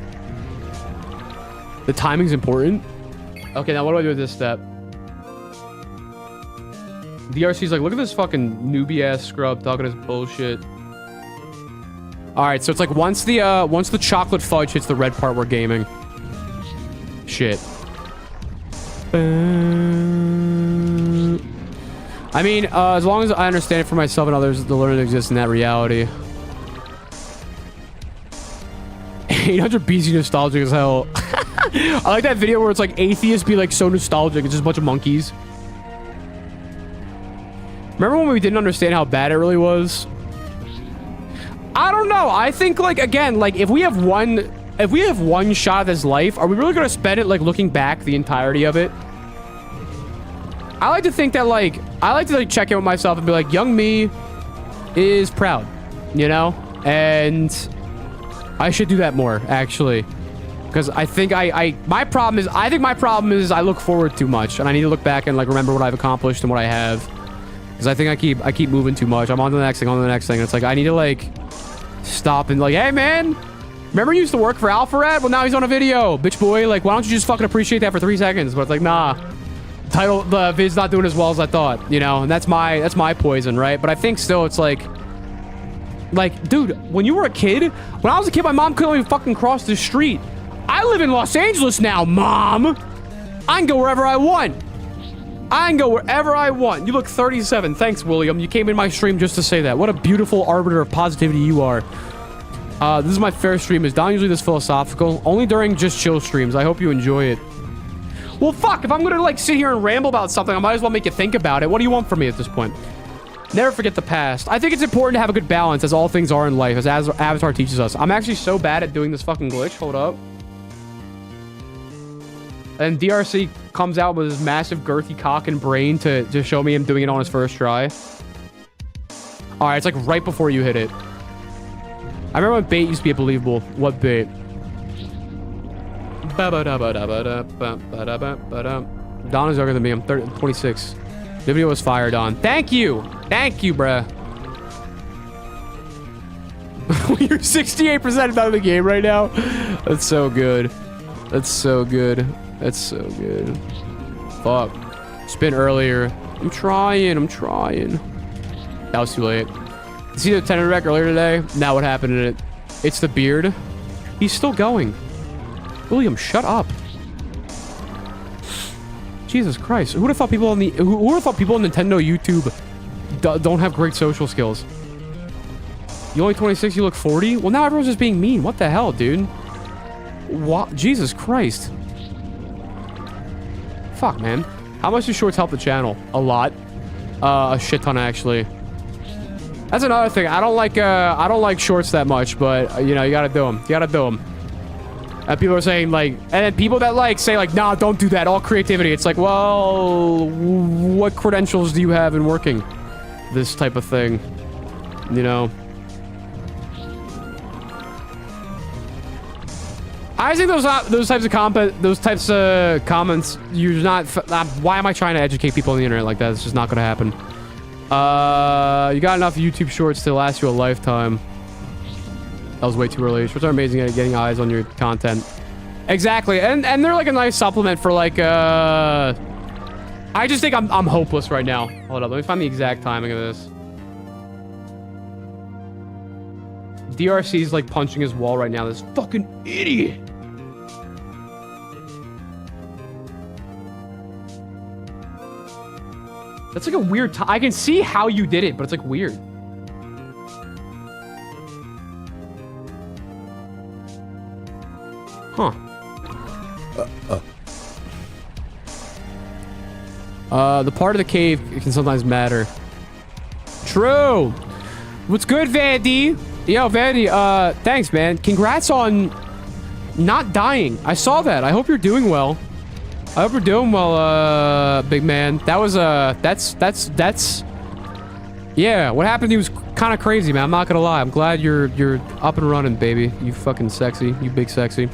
The timing's important. Okay, now what do I do with this step? DRC's like, look at this fucking newbie-ass scrub talking his bullshit. Alright, so it's like once the chocolate fudge hits the red part, we're gaming. Shit. I mean, as long as I understand it for myself and others, the learning exists in that reality. 800 BC nostalgic as hell. I like that video where it's like atheists be like so nostalgic. It's just a bunch of monkeys. Remember when we didn't understand how bad it really was? I don't know. I think, like, again, like, if we have one shot of this life, are we really gonna spend it, like, looking back the entirety of it? I like to think that, like, check in with myself and be like, young me is proud, you know? And I should do that more, actually. Because I think my problem is I look forward too much, and I need to look back and, like, remember what I've accomplished and what I have. Because I think I keep moving too much. I'm on to the next thing, And it's like, I need to, like, stop and, like, hey, man, remember you used to work for Alpharad? Well, now he's on a video, bitch boy. Like, why don't you just fucking appreciate that for 3 seconds? But it's like, nah. The vid's not doing as well as I thought, you know? And that's my poison, right? But I think still it's like, dude, when you were a kid, when I was a kid, my mom couldn't even fucking cross the street. I live in Los Angeles now, Mom. I can go wherever I want. You look 37. Thanks, William. You came in my stream just to say that. What a beautiful arbiter of positivity you are. This is my fair stream. Is Don usually this philosophical? Only during just chill streams. I hope you enjoy it. Well, fuck. If I'm gonna, like, sit here and ramble about something, I might as well make you think about it. What do you want from me at this point? Never forget the past. I think it's important to have a good balance, as all things are in life, as Avatar teaches us. I'm actually so bad at doing this fucking glitch. Hold up. And DRC comes out with his massive girthy cock and brain to show me him doing it on his first try. Alright, it's like right before you hit it. I remember when bait used to be believable. What bait? Don is younger than me. I'm 26. The video was fire, Don. Thank you. Thank you, bruh. You're 68% out of the game right now. That's so good. That's so good. That's so good. Fuck. Spin earlier. I'm trying. That was too late. See the Tenet wreck earlier today? Now what happened in it? It's the beard. He's still going. William, shut up. Jesus Christ. Who would have thought people on Nintendo YouTube don't have great social skills? You only 26, you look 40? Well, now everyone's just being mean. What the hell, dude? What? Jesus Christ. Fuck, man. How much do shorts help the channel? A lot. A shit ton, actually. That's another thing. I don't like shorts that much, but you know, you gotta do them. And people are saying, like, and then people that, like, say, like, nah, don't do that, all creativity. It's like, well, what credentials do you have in working this type of thing? You know? I think those types of comments, you're not. Why am I trying to educate people on the internet like that? It's just not gonna happen. You got enough YouTube shorts to last you a lifetime. That was way too early. Shorts are amazing at getting eyes on your content. Exactly, and they're like a nice supplement for like I just think I'm hopeless right now. Hold up, let me find the exact timing of this. DRC's like punching his wall right now. This fucking idiot. That's like a weird time. I can see how you did it, but it's like weird. Huh. The part of the cave can sometimes matter. True. What's good, Vandy? Yo, Vandy, thanks, man. Congrats on not dying. I saw that. I hope you're doing well. I hope you're doing well, big man. That was, that's... Yeah, what happened to you was kind of crazy, man. I'm not gonna lie. I'm glad you're up and running, baby. You fucking sexy. You big sexy.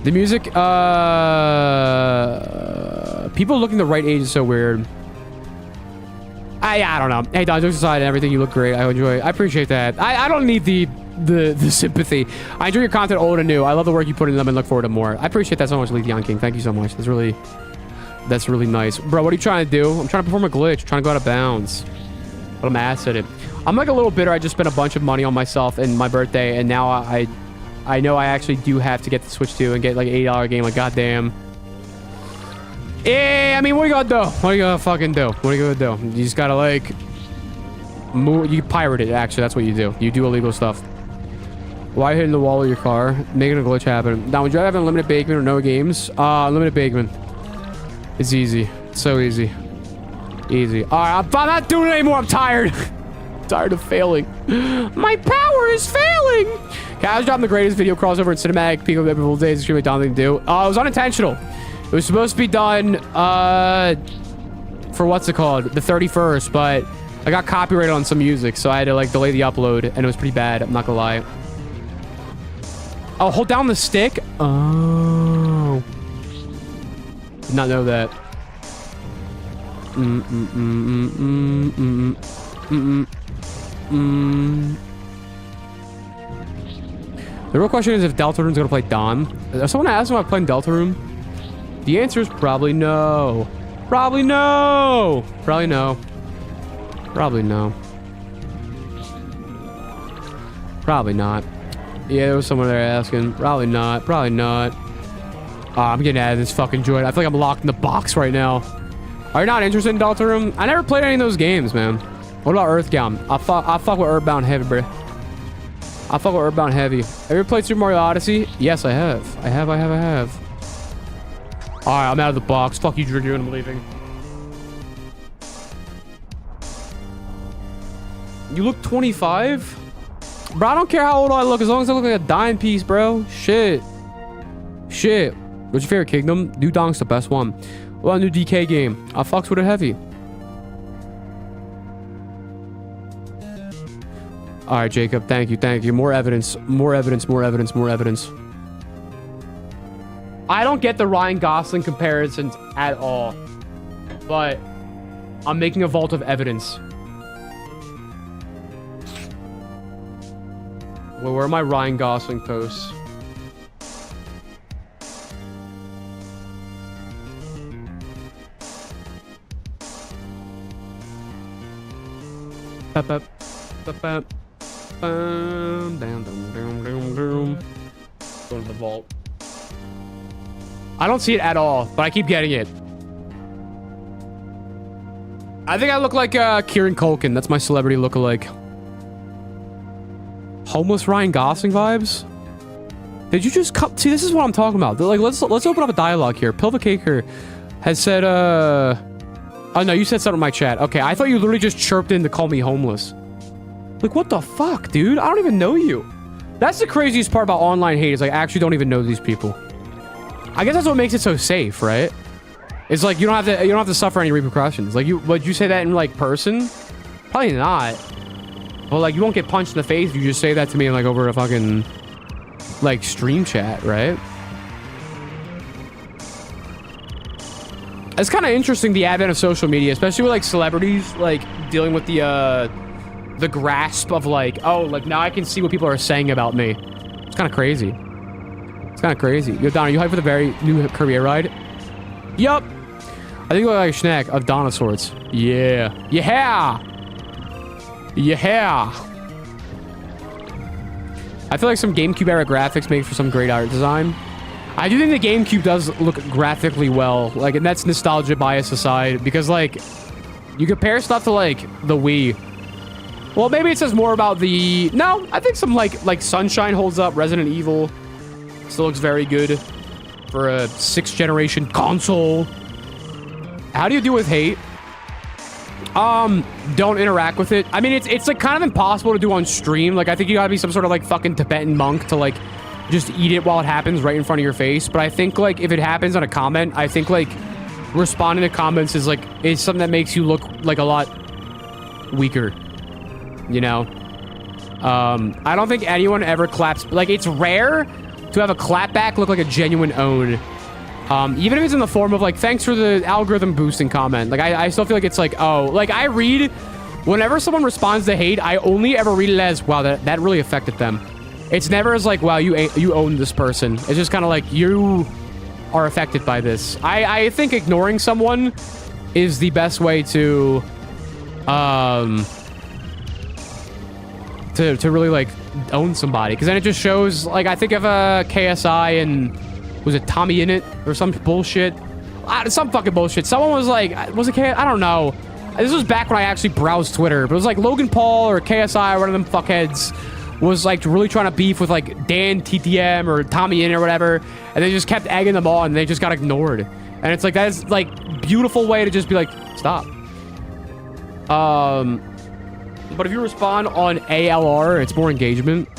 The music, people looking the right age is so weird. I don't know. Hey, Don, jokes aside and everything, you look great. I enjoy it. I appreciate that. I don't need the sympathy. I enjoy your content old and new. I love the work you put in them and look forward to more. I appreciate that so much, Letheon King. Thank you so much. That's really nice. Bro, what are you trying to do? I'm trying to perform a glitch. I'm trying to go out of bounds. But I'm ass at it. I'm like a little bitter. I just spent a bunch of money on myself and my birthday, and now I know I actually do have to get the Switch 2 and get like an $80 game. Like, goddamn. Yeah, I mean, what are you gonna do? What are you gonna fucking do? What are you gonna do? You just gotta like move. You pirate it. Actually, that's what you do. You do illegal stuff. Why hitting the wall of your car? Making a glitch happen. Now, would you rather have unlimited Bakeman or no games? Unlimited Bakeman. It's easy. It's so easy. Easy. All right, I'm not doing it anymore. I'm tired. Tired of failing. My power is failing. Okay, I was dropping the greatest video crossover in cinematic peak of April days. Extremely dumb thing to do. It was unintentional. It was supposed to be done for what's it called, the 31st, but I got copyrighted on some music, so I had to like delay the upload, and it was pretty bad. I'm not gonna lie. Oh, hold down the stick. Oh, did not know that. The real question is if Deltarune's gonna play Don. Someone asked me about playing Deltarune. The answer is probably no. Probably no. Probably no. Probably no. Probably not. Yeah, there was someone there asking. Probably not. Probably not. I'm getting out of this fucking joint. I feel like I'm locked in the box right now. Are you not interested in Deltarune? I never played any of those games, man. What about Earthbound? I fuck with Earthbound heavy, bro. I fuck with Earthbound heavy. Have you ever played Super Mario Odyssey? Yes, I have. I have. Alright, I'm out of the box. Fuck you, Drew, and I'm leaving. You look 25? Bro, I don't care how old I look, as long as I look like a dime piece, bro. Shit. What's your favorite kingdom? New Dong's the best one. What about a new DK game? I fucks with it heavy. Alright, Jacob. Thank you. More evidence. I don't get the Ryan Gosling comparisons at all. But I'm making a vault of evidence. Well, where are my Ryan Gosling posts? Go to the vault. I don't see it at all, but I keep getting it. I think I look like Kieran Culkin. That's my celebrity lookalike. Homeless Ryan Gosling vibes? Did you just come? See, this is what I'm talking about. Like, let's open up a dialogue here. Pilvicaker has said, oh no, you said something in my chat. Okay, I thought you literally just chirped in to call me homeless. Like, what the fuck, dude? I don't even know you. That's the craziest part about online hate is I actually don't even know these people. I guess that's what makes it so safe, right? It's like you don't have to suffer any repercussions. Like, would you say that in like person? Probably not. Well, like, you won't get punched in the face if you just say that to me like over a fucking like stream chat, right? It's kind of interesting, the advent of social media, especially with like celebrities like dealing with the grasp of like, oh, like now I can see what people are saying about me. It's kind of crazy. It's kind of crazy. Yo, Don, are you hyped for the very new Kirby Air ride? Yup. I think you look like a snack of dinosaurs. Yeah. Yeah. Yeah. I feel like some GameCube era graphics make for some great art design. I do think the GameCube does look graphically well. Like, and that's nostalgia bias aside. Because, like, you compare stuff to, like, the Wii. Well, maybe it says more about the... No, I think some, like Sunshine holds up. Resident Evil still looks very good for a 6th generation console. How do you deal with hate? Don't interact with it. I mean, it's like kind of impossible to do on stream. Like, I think you gotta be some sort of like fucking Tibetan monk to like just eat it while it happens right in front of your face. But I think like if it happens on a comment, I think like responding to comments is something that makes you look like a lot weaker. You know? I don't think anyone ever claps. Like, it's rare to have a clapback look like a genuine own. Even if it's in the form of like, thanks for the algorithm boosting comment. Like, I still feel like it's like, oh, like I read, whenever someone responds to hate, I only ever read it as, wow, that really affected them. It's never as like, wow, you own this person. It's just kind of like, you are affected by this. I think ignoring someone is the best way to really like own somebody. Because then it just shows, like, I think of KSI and... Was it Tommy Innit or some bullshit? Some fucking bullshit. Someone was like, was it KSI? I don't know. This was back when I actually browsed Twitter. But it was like Logan Paul or KSI or one of them fuckheads was like really trying to beef with like Dan TTM or Tommy Innit or whatever. And they just kept egging them on and they just got ignored. And it's like, that is like beautiful way to just be like, stop. But if you respond on ALR, it's more engagement.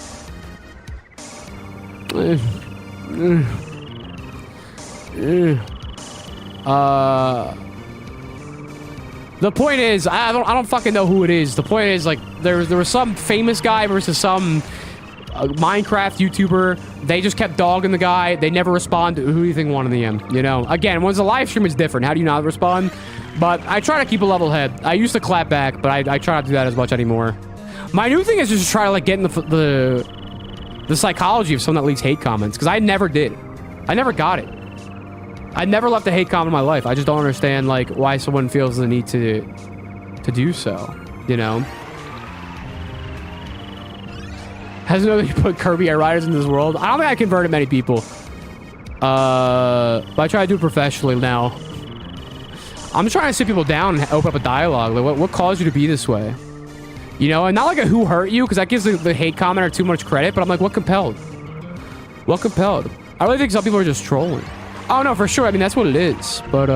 The point is, I don't fucking know who it is. The point is, like, there was some famous guy versus some Minecraft YouTuber. They just kept dogging the guy. They never respond to who you think won in the end, you know? Again, once a live stream is different. How do you not respond? But I try to keep a level head. I used to clap back, but I try not to do that as much anymore. My new thing is just to try to, like, get in the psychology of someone that leaves hate comments, because I never did. I never got it. I never left a hate comment in my life. I just don't understand, like, why someone feels the need to do so, you know? Has nobody put Kirby Air Riders in this world? I don't think I converted many people. But I try to do it professionally now. I'm trying to sit people down and open up a dialogue. Like, what caused you to be this way? You know, and not like a who hurt you, because that gives the hate commenter too much credit, but I'm like, what compelled? What compelled? I really think some people are just trolling. Oh, no, for sure. I mean, that's what it is. But,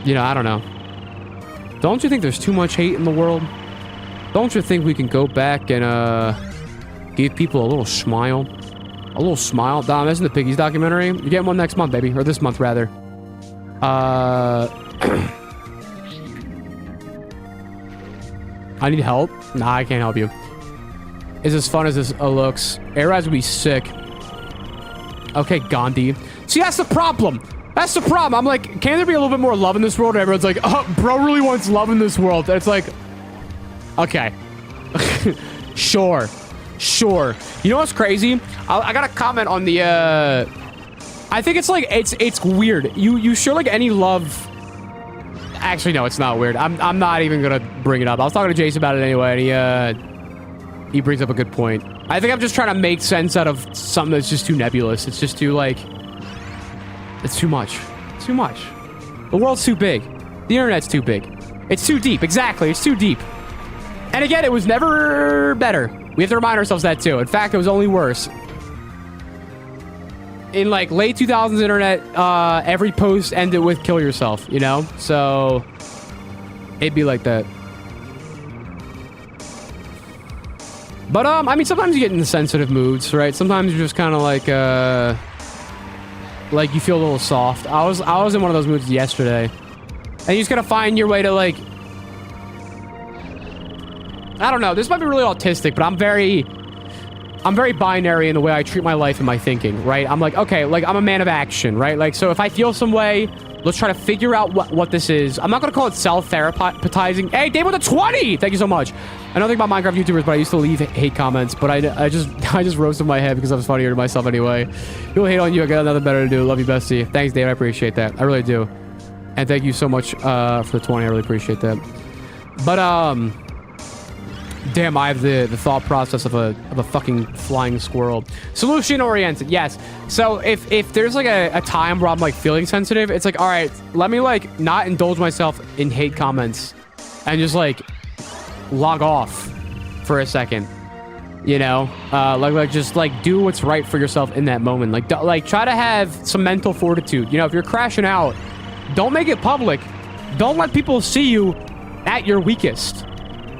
you know, I don't know. Don't you think there's too much hate in the world? Don't you think we can go back and, give people a little smile? A little smile? Dom, isn't the Piggies documentary? You're getting one next month, baby. Or this month, rather. I need help? Nah, I can't help you. Is as fun as this looks. Air rides would be sick. Okay, Gandhi. See, that's the problem. That's the problem. I'm like, can there be a little bit more love in this world? And everyone's like, oh, bro really wants love in this world. And it's like, okay. Sure. Sure. You know what's crazy? I got a comment on the, I think it's like, it's weird. You show like any love. Actually, no, it's not weird. I'm not even gonna bring it up. I was talking to Jason about it anyway, and he brings up a good point. I think I'm just trying to make sense out of something that's just too nebulous. It's just too, like... It's too much. Too much. The world's too big. The internet's too big. It's too deep. Exactly. It's too deep. And again, it was never better. We have to remind ourselves that, too. In fact, it was only worse. In, like, late 2000s internet, every post ended with kill yourself, you know? So... It'd be like that. But, I mean, sometimes you get into sensitive moods, right? Sometimes you're just kind of like you feel a little soft. I was in one of those moods yesterday. And you just gotta find your way to, like... I don't know. This might be really autistic, but I'm very binary in the way I treat my life and my thinking, right? I'm like, okay, like, I'm a man of action, right? Like, so if I feel some way, Let's try to figure out what this is. I'm not going to call it self-therapizing. Hey, Dave with a 20! Thank you so much. I don't think about Minecraft YouTubers, but I used to leave hate comments. But I just roasted my head because I was funnier to myself anyway. People hate on you. I got nothing better to do. Love you, bestie. Thanks, Dave. I appreciate that. I really do. And thank you so much for the 20. I really appreciate that. But, damn, I have the thought process of a fucking flying squirrel. Solution oriented, yes. So if there's like a time where I'm like feeling sensitive, it's like, all right, let me like not indulge myself in hate comments and just like log off for a second. You know, like just like do what's right for yourself in that moment. Like try to have some mental fortitude. You know, if you're crashing out, don't make it public. Don't let people see you at your weakest.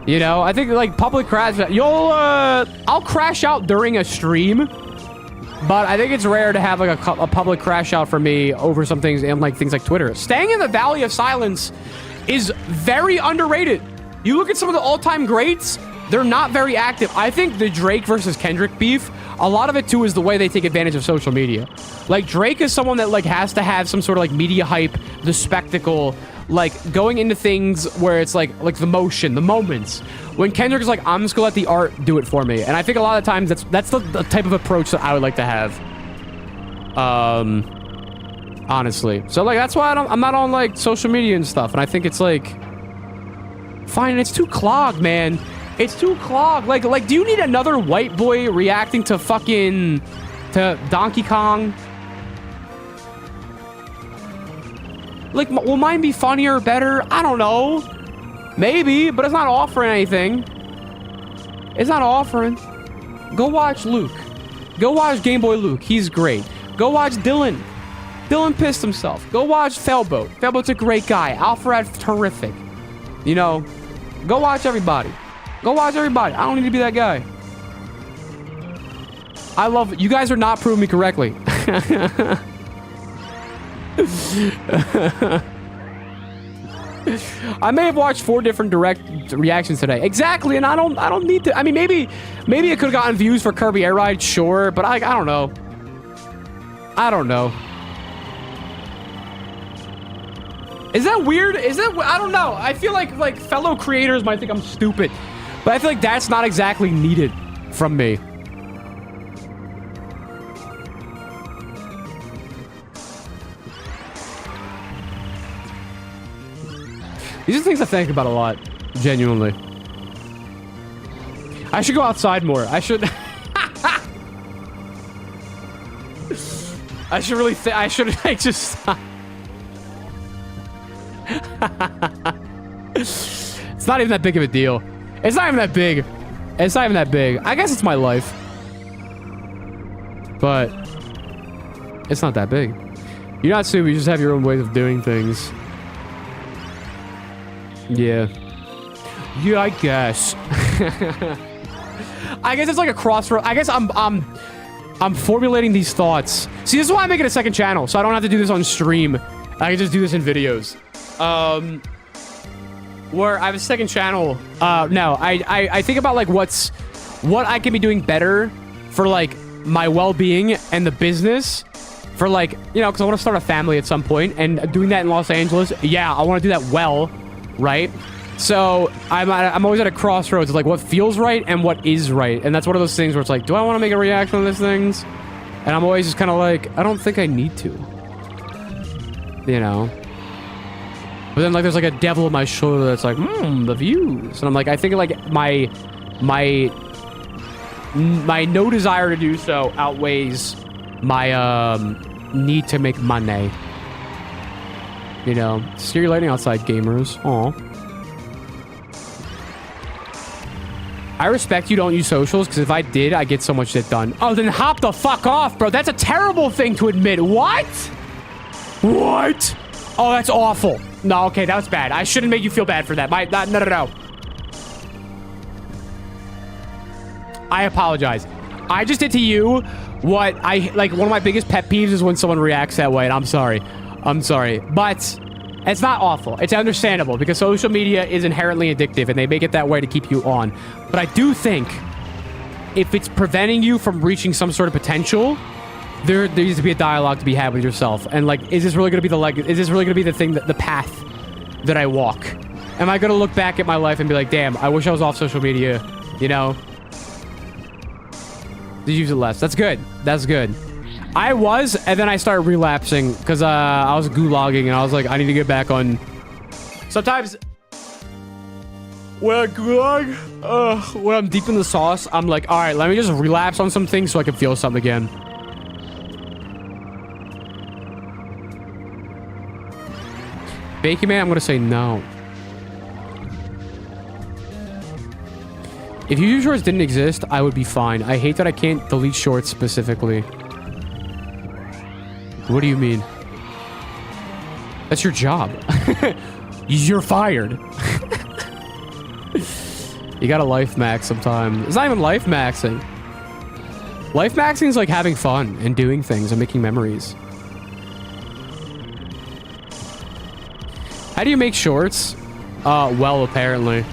You know, I think like public crash, I'll crash out during a stream, but I think it's rare to have like a public crash out for me over some things and like things like Twitter. Staying in the Valley of Silence is very underrated. You look at some of the all-time greats, they're not very active. I think the Drake versus Kendrick beef, a lot of it too is the way they take advantage of social media. Like Drake is someone that like has to have some sort of like media hype, the spectacle, like going into things where it's like the motion, the moments. When Kendrick is like, I'm just gonna let the art do it for me. And I think a lot of times that's the type of approach that I would like to have. Honestly. So like that's why I'm not on like social media and stuff. And I think it's like fine, it's too clogged, man. It's too clogged. Like do you need another white boy reacting to Donkey Kong? Like, will mine be funnier, better? I don't know. Maybe, but it's not offering anything. It's not offering. Go watch Luke. Go watch Game Boy Luke. He's great. Go watch Dylan. Dylan pissed himself. Go watch Felboat. Felboat's a great guy. Alfred's terrific. You know, go watch everybody. Go watch everybody. I don't need to be that guy. I love it. You guys are not proving me correctly. I may have watched 4 different direct reactions today. Exactly, and I don't need to. I mean, maybe it could have gotten views for Kirby Air Ride, sure, but I don't know. I don't know. Is that weird? I don't know. I feel like fellow creators might think I'm stupid, but I feel like that's not exactly needed from me. These are things I think about a lot, genuinely. I should go outside more. I should... I should really think... I should like just... It's not even that big of a deal. It's not even that big. It's not even that big. I guess it's my life. But... it's not that big. You're not stupid. You just have your own ways of doing things. Yeah. Yeah, I guess. I guess it's like a crossroad. I guess I'm formulating these thoughts. See, this is why I'm making a second channel, so I don't have to do this on stream. I can just do this in videos. Where I have a second channel. No, I think about like what I can be doing better for like my well-being and the business. For like, you know, because I want to start a family at some point, and doing that in Los Angeles, yeah, I want to do that well. Right? So I'm always at a crossroads of like what feels right and what is right. And that's one of those things where it's like, do I want to make a reaction on these things? And I'm always just kind of like, I don't think I need to. You know? But then like there's like a devil on my shoulder that's like, the views. And I'm like, I think like my no desire to do so outweighs my need to make money. You know, scary lighting outside, gamers. Aw. I respect you don't use socials, because if I did, I'd get so much shit done. Oh, then hop the fuck off, bro. That's a terrible thing to admit. What? What? Oh, that's awful. No, okay, that was bad. I shouldn't make you feel bad for that. No. I apologize. I just did to you what like, one of my biggest pet peeves is when someone reacts that way, and I'm sorry. I'm sorry, but it's not awful. It's understandable because social media is inherently addictive and they make it that way to keep you on. But I do think if it's preventing you from reaching some sort of potential, there needs to be a dialogue to be had with yourself. And like, is this really gonna be is this really gonna be the thing the path that I walk? Am I gonna look back at my life and be like, damn, I wish I was off social media, you know? Just use it less. That's good. That's good. I was, and then I started relapsing because I was gulagging and I was like, I need to get back on. Sometimes when I gulag, when I'm deep in the sauce, I'm like, all right, let me just relapse on some things so I can feel something again. Bakey Man, I'm gonna say no. If YouTube Shorts didn't exist, I would be fine. I hate that I can't delete shorts specifically. What do you mean? That's your job. You're fired. You gotta life max sometimes. It's not even life maxing. Life maxing is like having fun and doing things and making memories. How do you make shorts? Well, apparently.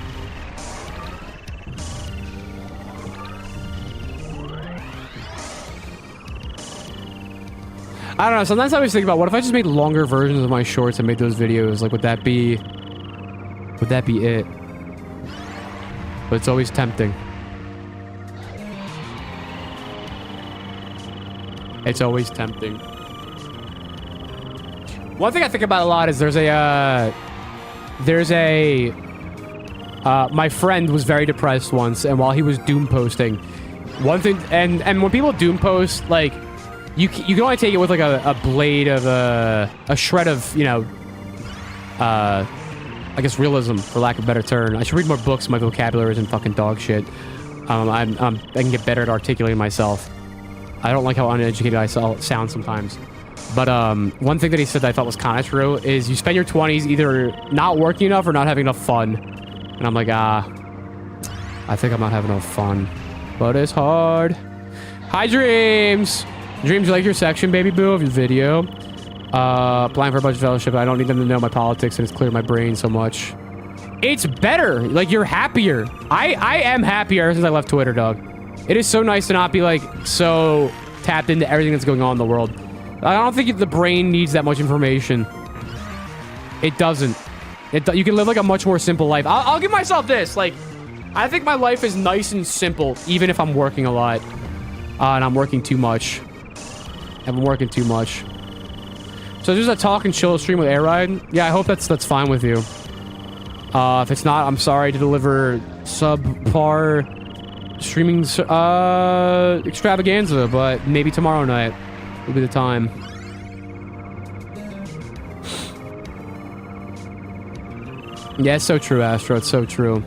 I don't know. Sometimes I always think about what if I just made longer versions of my shorts and made those videos? Like, would that be it? But it's always tempting. It's always tempting. One thing I think about a lot is my friend was very depressed once, and while he was doom posting, one thing, and when people doom post, like, you can only take it with like a blade of a shred of, you know, I guess realism, for lack of a better term. I should read more books. My vocabulary isn't fucking dog shit. I can get better at articulating myself. I don't like how uneducated I sound sometimes. But one thing that he said that I thought was kind of true is you spend your 20s either not working enough or not having enough fun. And I'm like, I think I'm not having enough fun. But it's hard. Hi, Dreams! Dreams, you like your section, baby boo, of your video? Applying for a bunch of fellowship. I don't need them to know my politics, and it's cleared my brain so much. It's better. Like, you're happier. I am happier since I left Twitter, dog. It is so nice to not be, like, so tapped into everything that's going on in the world. I don't think the brain needs that much information. It doesn't. You can live, like, a much more simple life. I'll give myself this. Like, I think my life is nice and simple, even if I'm working a lot. And I'm working too much. I've been working too much. So just a talk and chill stream with Air Ride. Yeah, I hope that's fine with you. If it's not, I'm sorry to deliver subpar streaming extravaganza, but maybe tomorrow night will be the time. Yeah, it's so true, Astro. It's so true.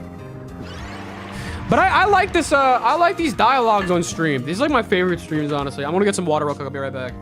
But I like this, I like these dialogues on stream. These are like my favorite streams, honestly. I'm gonna get some water real quick. I'll be right back.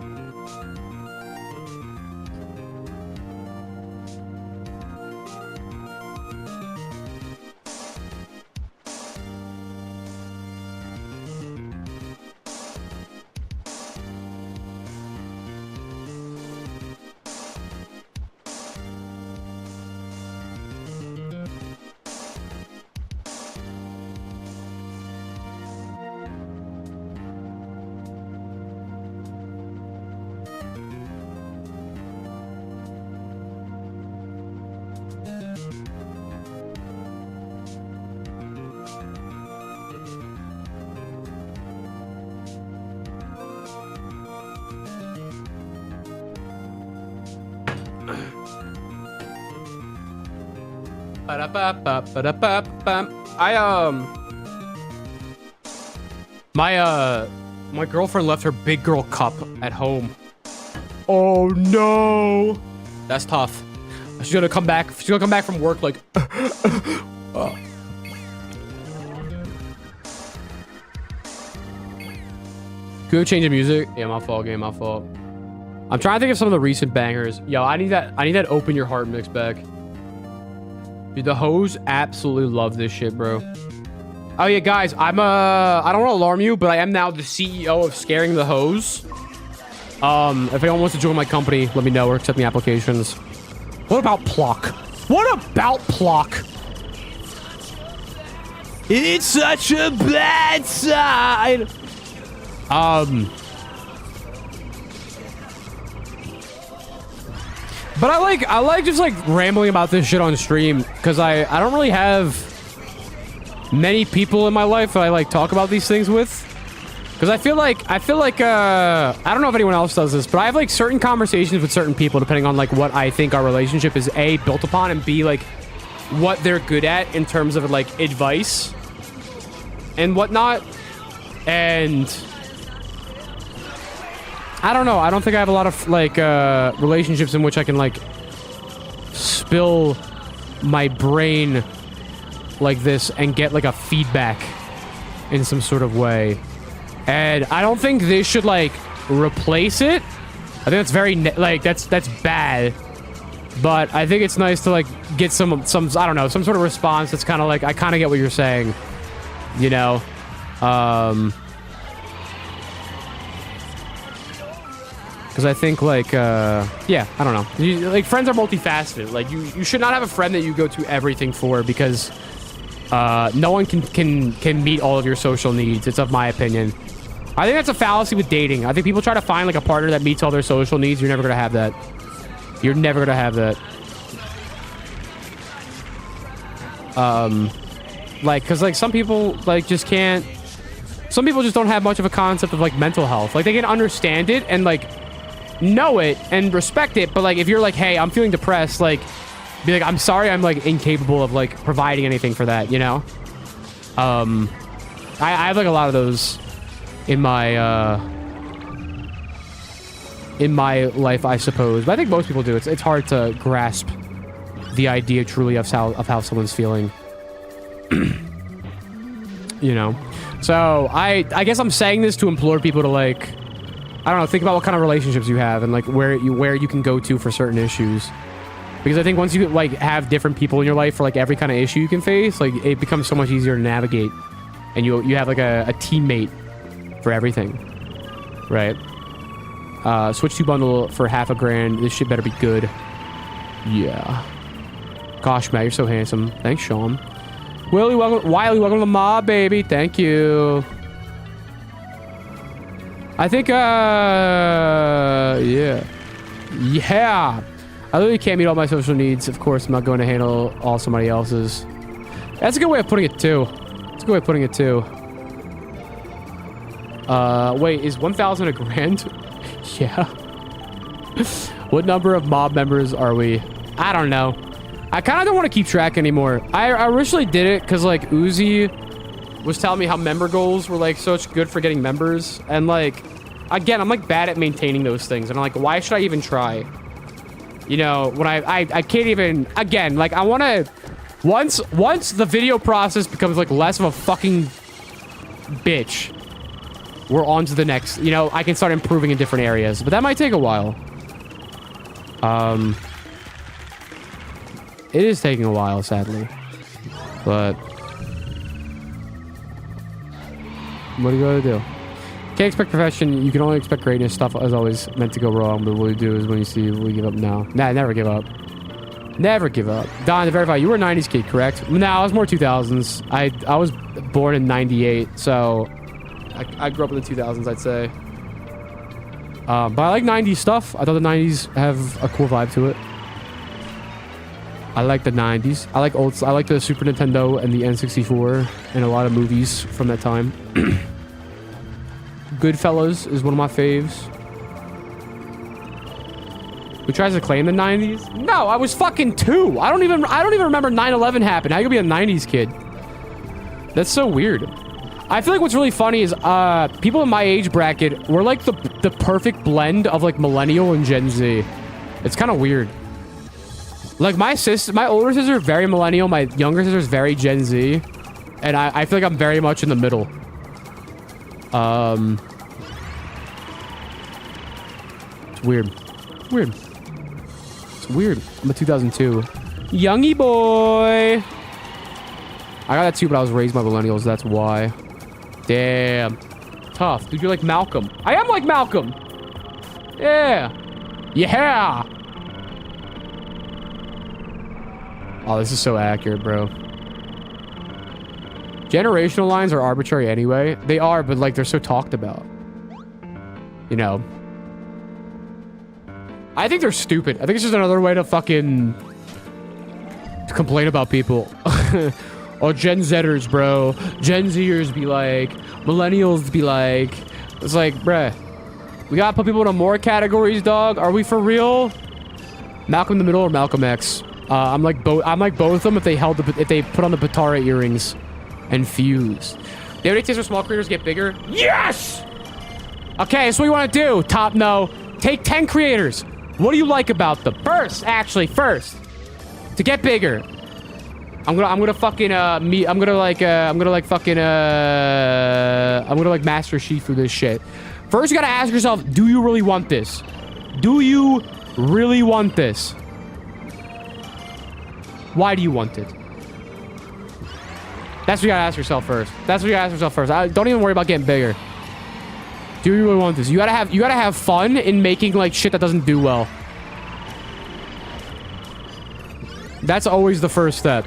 My girlfriend left her big girl cup at home. Oh no, that's tough. She's gonna come back. She's gonna come back from work like. Oh. Could we change the music? Yeah, my fault. Game, my fault. I'm trying to think of some of the recent bangers. Yo, I need that Open Your Heart mix back. Dude, the hoes absolutely love this shit, bro. Oh yeah, guys, I don't want to alarm you, but I am now the CEO of Scaring the Hoes. If anyone wants to join my company, let me know or accept me applications. What about Pluck? What about Pluck? It's such a bad side. But I like just like rambling about this shit on stream because I don't really have many people in my life that I like talk about these things with. Because I feel like I don't know if anyone else does this, but I have like certain conversations with certain people depending on like what I think our relationship is A, built upon, and B, like what they're good at in terms of like advice and whatnot. And I don't know. I don't think I have a lot of like relationships in which I can like spill my brain like this and get like a feedback in some sort of way. And I don't think this should like replace it. I think that's very like that's bad. But I think it's nice to like get some I don't know, some sort of response that's kind of like I kind of get what you're saying, you know. Because I think, like, yeah, I don't know. Like, friends are multifaceted. Like, you should not have a friend that you go to everything for because no one can meet all of your social needs. It's of my opinion. I think that's a fallacy with dating. I think people try to find, like, a partner that meets all their social needs. You're never going to have that. You're never going to have that. Like, because, like, some people, like, just can't... Some people just don't have much of a concept of, like, mental health. Like, they can understand it and, like... know it and respect it, but like if you're like, hey, I'm feeling depressed, like be like, I'm sorry, I'm like incapable of like providing anything for that, you know. I have like a lot of those in my life, I suppose, but I think most people do. It's hard to grasp the idea truly of how someone's feeling. You know, so I guess I'm saying this to implore people to like, I don't know, think about what kind of relationships you have and like where you can go to for certain issues. Because I think once you like have different people in your life for like every kind of issue you can face, like it becomes so much easier to navigate, and you have like a teammate for everything, right? Switch to bundle for $5,000. This shit better be good. Yeah. Gosh, Matt, you're so handsome. Thanks, Sean. Wiley, welcome to the mob, baby. Thank you. I think, yeah. I literally can't meet all my social needs. Of course, I'm not going to handle all somebody else's. That's a good way of putting it, too. Wait, is 1,000 a grand? Yeah. What number of mob members are we? I don't know. I kind of don't want to keep track anymore. I originally did it because, like, Uzi was telling me how member goals were like such good for getting members, and like again I'm like bad at maintaining those things, and I'm like, why should I even try, you know, when I can't even, again, like I want to, once the video process becomes like less of a fucking bitch, we're on to the next, you know, I can start improving in different areas, but that might take a while. It is taking a while, sadly, but what are you gonna do? Can't expect perfection. You can only expect greatness. Stuff is always meant to go wrong, but what you do is when you see, will you give up now? Nah, never give up. Never give up. Don, to verify, you were a 90s kid, correct? No, I was more 2000s. I was born in 98, so I grew up in the 2000s, I'd say. But I like 90s stuff. I thought the 90s have a cool vibe to it. I like the 90s. I like the Super Nintendo and the N64 and a lot of movies from that time. Goodfellas is one of my faves. Who tries to claim the 90s? No, I was fucking 2. I don't even remember 9/11 happened. How you gonna be a 90s kid? That's so weird. I feel like what's really funny is people in my age bracket, we're like the perfect blend of like millennial and Gen Z. It's kind of weird. Like my older sister is very millennial, my younger sister is very Gen Z, and I feel like I'm very much in the middle. It's weird. It's weird. I'm a 2002. Youngie boy. I got that too, but I was raised by millennials, that's why. Damn. Tough. Dude, you're like Malcolm. I am like Malcolm. Yeah. Yeah. Oh, this is so accurate, bro. Generational lines are arbitrary anyway. They are, but like they're so talked about. You know. I think they're stupid. I think it's just another way to fucking complain about people. Or Gen Zers, bro. Gen Zers be like, millennials be like. It's like, bruh, we gotta put people into more categories, dog. Are we for real? Malcolm in the Middle or Malcolm X? I'm like both of them if they put on the Patara earrings and fuse. The only taste where small creators get bigger? Yes! Okay, that's what we want to do. Top no. Take 10 creators. What do you like about them? First, to get bigger. I'm gonna Master Shifu this shit. First, you gotta ask yourself, do you really want this? Do you really want this? Why do you want it? That's what you gotta ask yourself first. Don't even worry about getting bigger. Do you really want this? You gotta have fun in making like shit that doesn't do well. That's always the first step.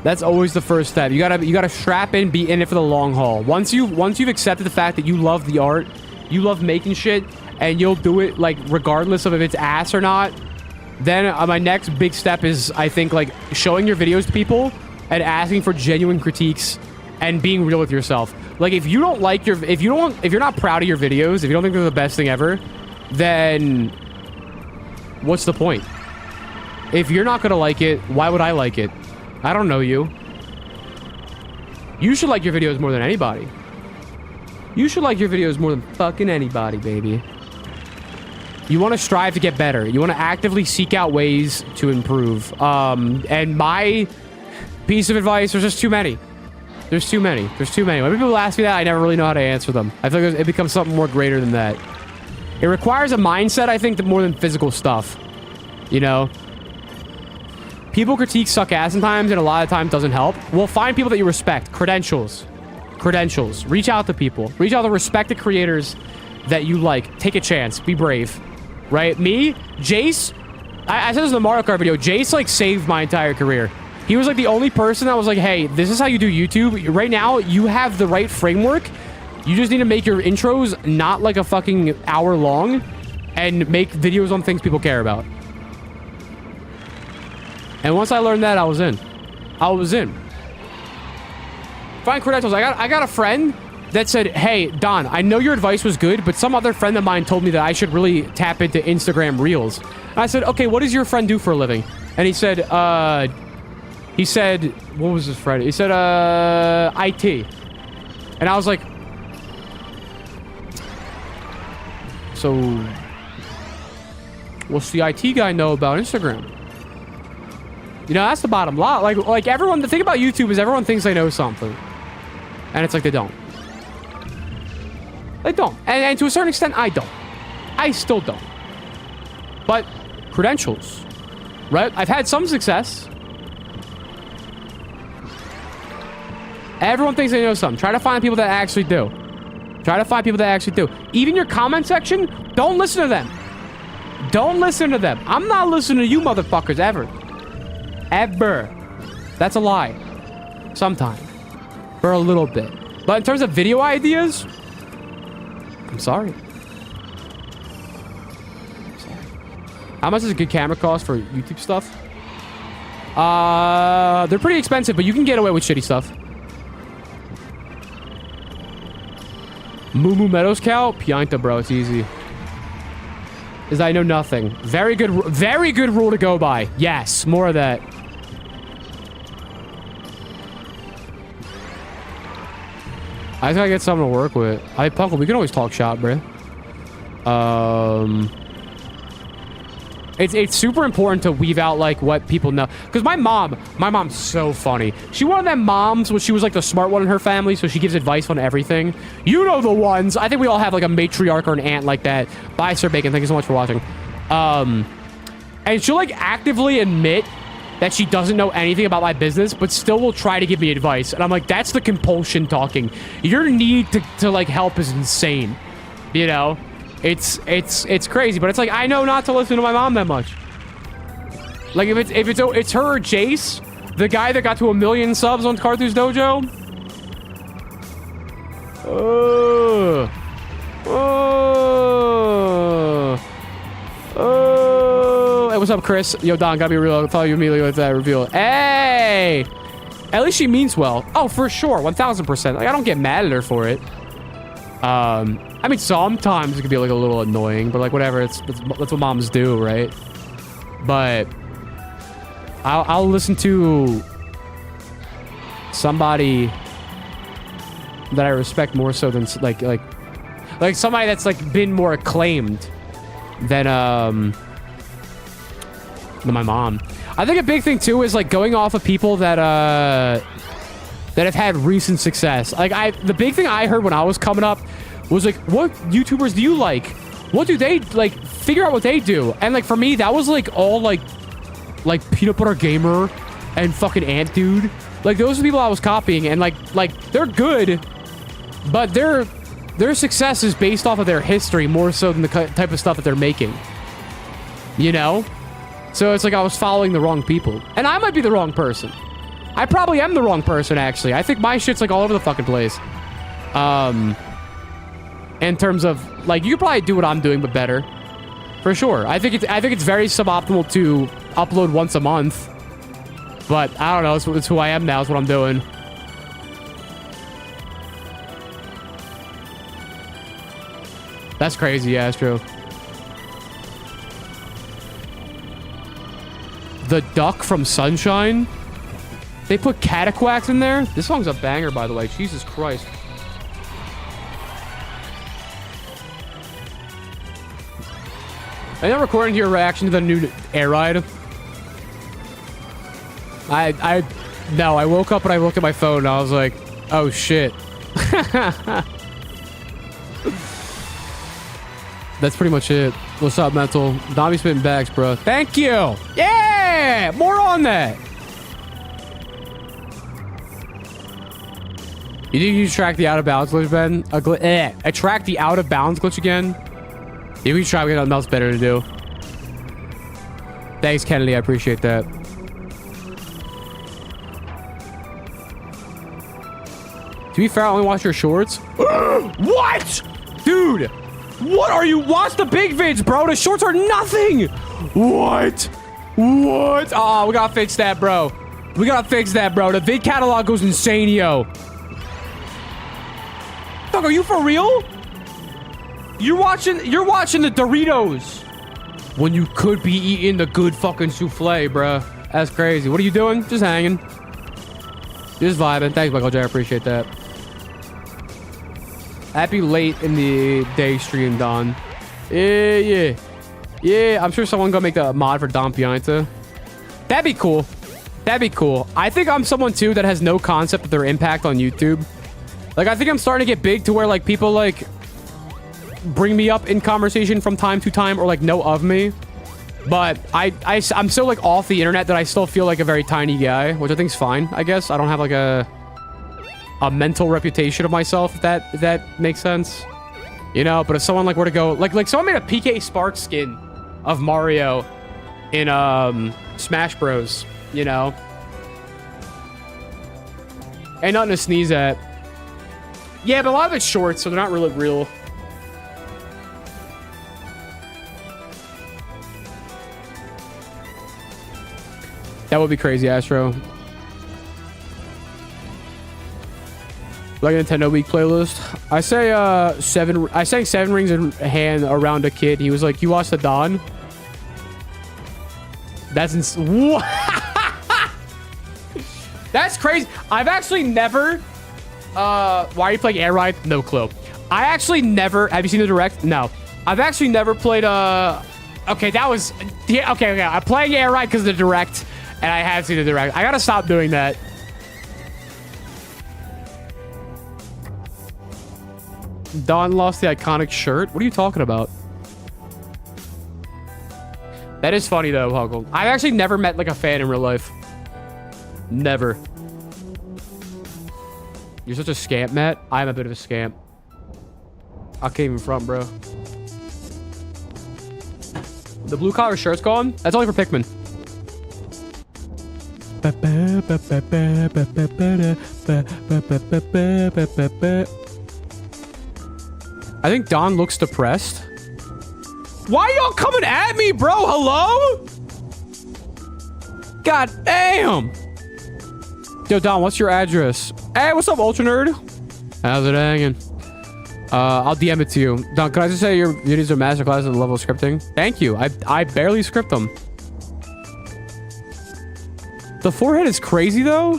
You gotta strap in, be in it for the long haul. Once you've accepted the fact that you love the art, you love making shit, and you'll do it like regardless of if it's ass or not, then my next big step is, I think, like showing your videos to people and asking for genuine critiques and being real with yourself. Like if you're not proud of your videos, if you don't think they're the best thing ever, then what's the point? If you're not gonna like it, why would I like it? I don't know you. You should like your videos more than anybody. You should like your videos more than fucking anybody, baby. You want to strive to get better. You want to actively seek out ways to improve. And my piece of advice, there's just too many. There's too many. When people ask me that, I never really know how to answer them. I feel like it becomes something more greater than that. It requires a mindset, I think, more than physical stuff. You know? People critique suck ass sometimes, and a lot of times doesn't help. Well, find people that you respect. Credentials. Reach out to people. Reach out to respected creators that you like. Take a chance. Be brave. Right? Me, Jace, I said this in the Mario Kart video. Jace, like, saved my entire career. He was, like, the only person that was like, hey, this is how you do YouTube. Right now, you have the right framework. You just need to make your intros not, like, a fucking hour long and make videos on things people care about. And once I learned that, I was in. Find credentials. I got a friend that said, hey, Don, I know your advice was good, but some other friend of mine told me that I should really tap into Instagram Reels. And I said, okay, what does your friend do for a living? And he said, what was his friend? He said, IT. And I was like, so what's the IT guy know about Instagram? You know, that's the bottom line. Like everyone, the thing about YouTube is everyone thinks they know something. And it's like they don't. And to a certain extent, I don't. I still don't. But credentials, right? I've had some success. Everyone thinks they know something. Try to find people that actually do. Even your comment section, don't listen to them. I'm not listening to you motherfuckers ever. That's a lie. Sometime. For a little bit. But in terms of video ideas, I'm sorry. How much does a good camera cost for YouTube stuff? They're pretty expensive, but you can get away with shitty stuff. Moo Meadows cow? Pianta, bro. It's easy. Is I know nothing. Very good rule to go by. Yes, more of that. I just gotta get something to work with. Hey, Punkle, we can always talk shop, bruh. It's super important to weave out, like, what people know. Because my mom's so funny. She one of them moms where she was, like, the smart one in her family, so she gives advice on everything. You know the ones. I think we all have, like, a matriarch or an aunt like that. Bye, Sir Bacon. Thank you so much for watching. And she'll, like, actively admit that she doesn't know anything about my business, but still will try to give me advice. And I'm like, that's the compulsion talking. Your need to like, help is insane. You know? It's crazy, but it's like, I know not to listen to my mom that much. Like, if it's her or Jace, the guy that got to 1 million subs on Carthus Dojo. what's up, Chris? Yo, Don, gotta be real. I'll follow you immediately with that reveal. Hey! At least she means well. Oh, for sure. 1,000%. Like, I don't get mad at her for it. I mean, sometimes it can be, like, a little annoying, but, like, whatever. That's what moms do, right? But I'll listen to somebody that I respect more so than, like somebody that's, like, been more acclaimed than my mom. I think a big thing too is like going off of people that have had recent success. Like the big thing I heard when I was coming up was like, what YouTubers do you like? What do they like? Figure out what they do. And like for me, that was like all like Peanut Butter Gamer and fucking Ant Dude. Like those are the people I was copying, and like they're good, but their success is based off of their history more so than the type of stuff that they're making. You know? So it's like I was following the wrong people. And I might be the wrong person. I probably am the wrong person, actually. I think my shit's like all over the fucking place. In terms of, like, you could probably do what I'm doing, but better. For sure. I think it's very suboptimal to upload once a month. But I don't know. It's who I am now. It's what I'm doing. That's crazy. Yeah, that's true. The Duck from Sunshine? They put Cataquax in there? This song's a banger, by the way. Jesus Christ. I'm not recording your reaction to the new Air Ride. No, I woke up and I looked at my phone and I was like, oh shit. That's pretty much it. What's up, Mental? Dobby spitting bags, bro. Thank you. Yeah, more on that. You think you track the out of bounds glitch, Ben? I track the out of bounds glitch again. You can try. We got nothing else better to do. Thanks, Kennedy. I appreciate that. To be fair, I only watch your shorts. What? Dude, what are you? Watch the big vids, bro. The shorts are nothing. What? What? Oh, we gotta fix that, bro. We gotta fix that, bro. The vid catalog goes insane, yo. Fuck, are you for real? You're watching the Doritos when you could be eating the good fucking souffle, bro. That's crazy. What are you doing? Just hanging. Just vibing. Thanks, Michael J. I appreciate that. Happy late in the day stream, Don. Yeah. I'm sure someone gonna make the mod for Don Pianta. That'd be cool. That'd be cool. I think I'm someone too that has no concept of their impact on YouTube. Like, I think I'm starting to get big to where like people like bring me up in conversation from time to time or like know of me. But I'm still like off the internet that I still feel like a very tiny guy, which I think is fine, I guess. I don't have like a mental reputation of myself, if that makes sense. You know, but if someone like were to go like someone made a PK Sparks skin of Mario in Smash Bros, you know. Ain't nothing to sneeze at. Yeah, but a lot of it's short, so they're not really real. That would be crazy, Astro. Like a Nintendo Week playlist. I sang 7 Rings in Hand around a kid. He was like, "You watched the Dawn?" That's what? That's crazy. I've actually never. Why are you playing Air Ride? No clue. I actually never. Have you seen the direct? No. I've actually never played. Okay, that was. Yeah, okay. I'm playing Air Ride because of the direct, and I have seen the direct. I gotta stop doing that. Don lost the iconic shirt. What are you talking about? That is funny though, Huggle. I've actually never met like a fan in real life. Never. You're such a scamp, Matt. I'm a bit of a scamp. I can't even front, bro. The blue collar shirt's gone? That's only for Pikmin. I think Don looks depressed. Why y'all coming at me, bro? Hello? God damn. Yo, Don, what's your address? Hey, what's up, Ultra Nerd? How's it hanging? I'll DM it to you. Don, can I just say your videos are masterclass at the level of scripting? Thank you. I barely script them. The forehead is crazy, though.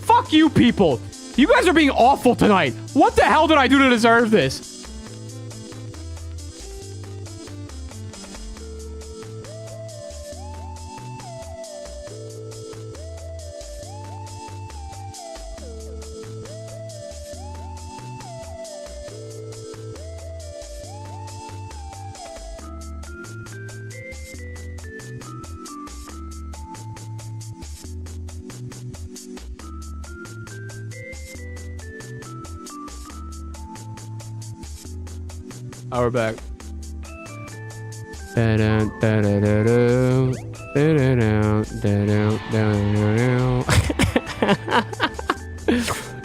Fuck you people. You guys are being awful tonight. What the hell did I do to deserve this? Oh, we're back.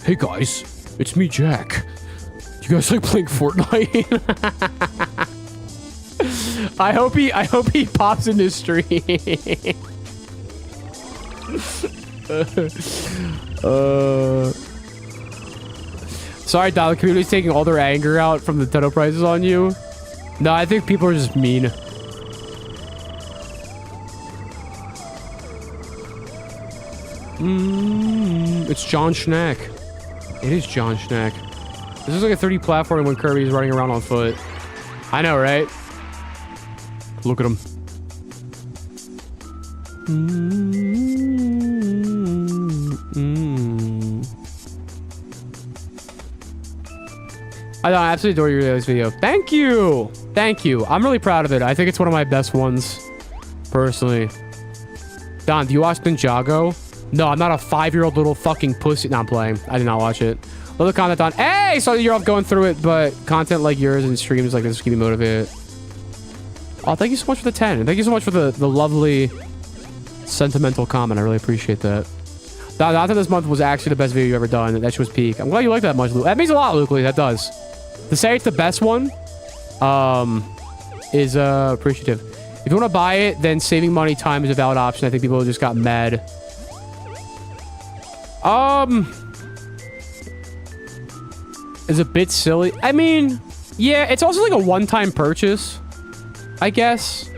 Hey guys, it's me, Jack. You guys like playing Fortnite? I hope he pops in this stream. Sorry, Don, the community's taking all their anger out from the Nintendo prices on you. No, I think people are just mean. It's John Schnack. It is John Schnack. This is like a 3D platform when Kirby's running around on foot. I know, right? Look at him. I absolutely adore your latest video. Thank you. Thank you. I'm really proud of it. I think it's one of my best ones, personally. Don, do you watch Ninjago? No, I'm not a 5-year-old little fucking pussy. No, I'm playing. I did not watch it. Little content on. Hey, so you're off going through it, but content like yours and streams like this keep me motivated. Oh, thank you so much for the 10. And thank you so much for the lovely sentimental comment. I really appreciate that. The content this month was actually the best video you've ever done. That shit was peak. I'm glad you like that much, Luke. That means a lot, Luke. That does. To say it's the best one, is appreciative. If you want to buy it, then saving money time is a valid option. I think people just got mad. Is a bit silly. I mean, yeah, it's also like a one-time purchase, I guess.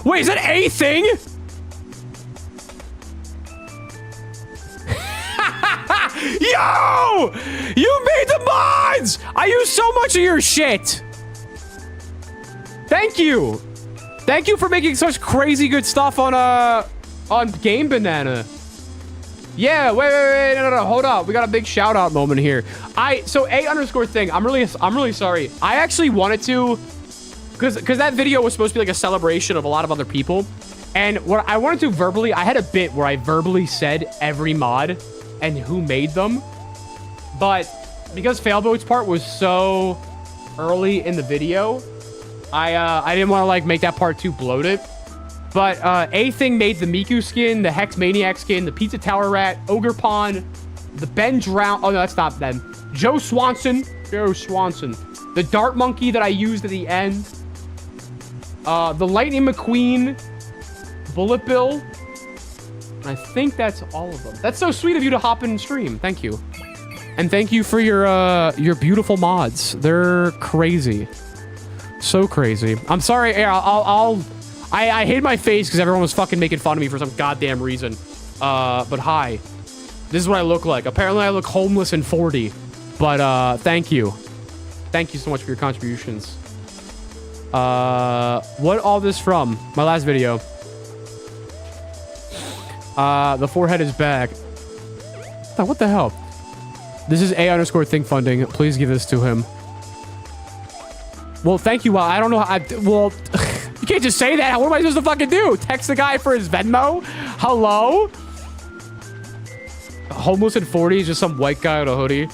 Wait, is that a thing? Yo! You made the mods! I use so much of your shit. Thank you. Thank you for making such crazy good stuff on Game Banana. Yeah, wait, no, hold up. We got a big shout out moment here. So A_thing. I'm really sorry. I actually wanted to, because that video was supposed to be like a celebration of a lot of other people. And what I wanted to verbally, I had a bit where I verbally said every mod and who made them. But because Failboat's part was so early in the video, I didn't want to like make that part too bloated. But A_thing made the Miku skin, the Hex Maniac skin, the Pizza Tower Rat, Ogre Pond, the Ben Drown. Oh no, that's not them. Joe Swanson. The Dart Monkey that I used at the end. The Lightning McQueen, Bullet Bill. I think that's all of them. That's so sweet of you to hop in and stream. Thank you. And thank you for your beautiful mods. They're crazy. So crazy. I'm sorry. I hid my face because everyone was fucking making fun of me for some goddamn reason. But hi. This is what I look like. Apparently I look homeless and 40. But thank you. Thank you so much for your contributions. What all this from? My last video. The forehead is back. What the hell? This is A_thing funding. Please give this to him. Well, thank you. I don't know. Well, you can't just say that. What am I supposed to fucking do? Text the guy for his Venmo? Hello? Homeless and 40 is just some white guy with a hoodie.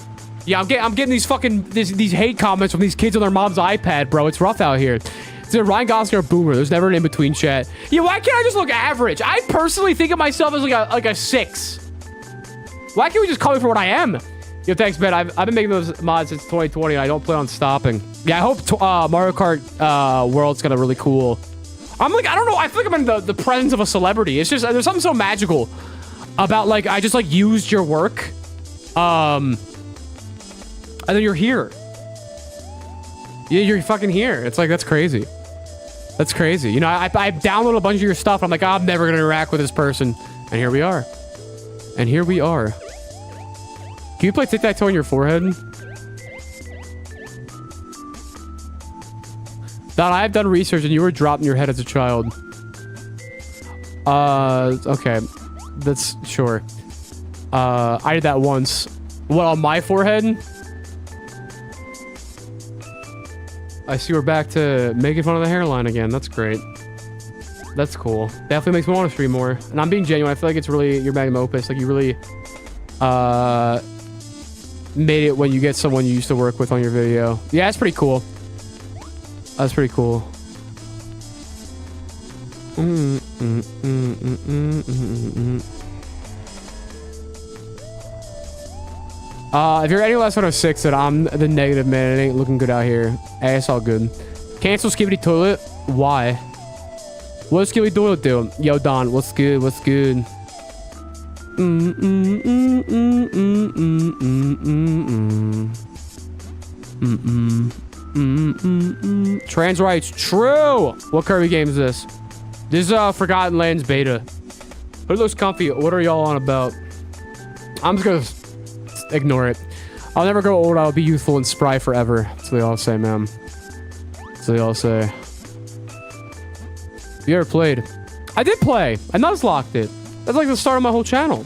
Yeah, I'm getting these fucking these hate comments from these kids on their mom's iPad, bro. It's rough out here. It's a Ryan Gosling or Boomer. There's never an in-between chat. Yeah, why can't I just look average? I personally think of myself as like a 6. Why can't we just call me for what I am? Yo, thanks, Ben. I've been making those mods since 2020, and I don't plan on stopping. Yeah, I hope Mario Kart World's gonna really cool. I'm like, I don't know. I feel like I'm in the presence of a celebrity. It's just, there's something so magical about, like, I just, like, used your work. And then you're here. Yeah, you're fucking here. It's like, that's crazy. That's crazy. You know, I downloaded a bunch of your stuff. I'm like, oh, I'm never going to interact with this person. And here we are. And here we are. Can you play tic-tac-toe on your forehead? Don, I have done research and you were dropped in your head as a child. Okay. That's sure. I did that once. What, on my forehead? I see we're back to making fun of the hairline again. That's great. That's cool. Definitely makes me want to stream more. And I'm being genuine. I feel like it's really your magnum opus. Like, you really made it when you get someone you used to work with on your video. Yeah, that's pretty cool. That's pretty cool. If you're any less 106, then I'm the negative man. It ain't looking good out here. Hey, it's all good. Cancel Skibidi Toilet? Why? What's Skibidi Toilet do? Yo, Don, what's good? What's good? Trans rights, true. What Kirby game is this? This is Forgotten Lands beta. But it looks comfy. What are y'all on about? I'm just gonna ignore it. I'll never grow old. I'll be youthful and spry forever. That's what they all say, man. That's what they all say. You ever played? I did play. I nuzlocked it. That's like the start of my whole channel.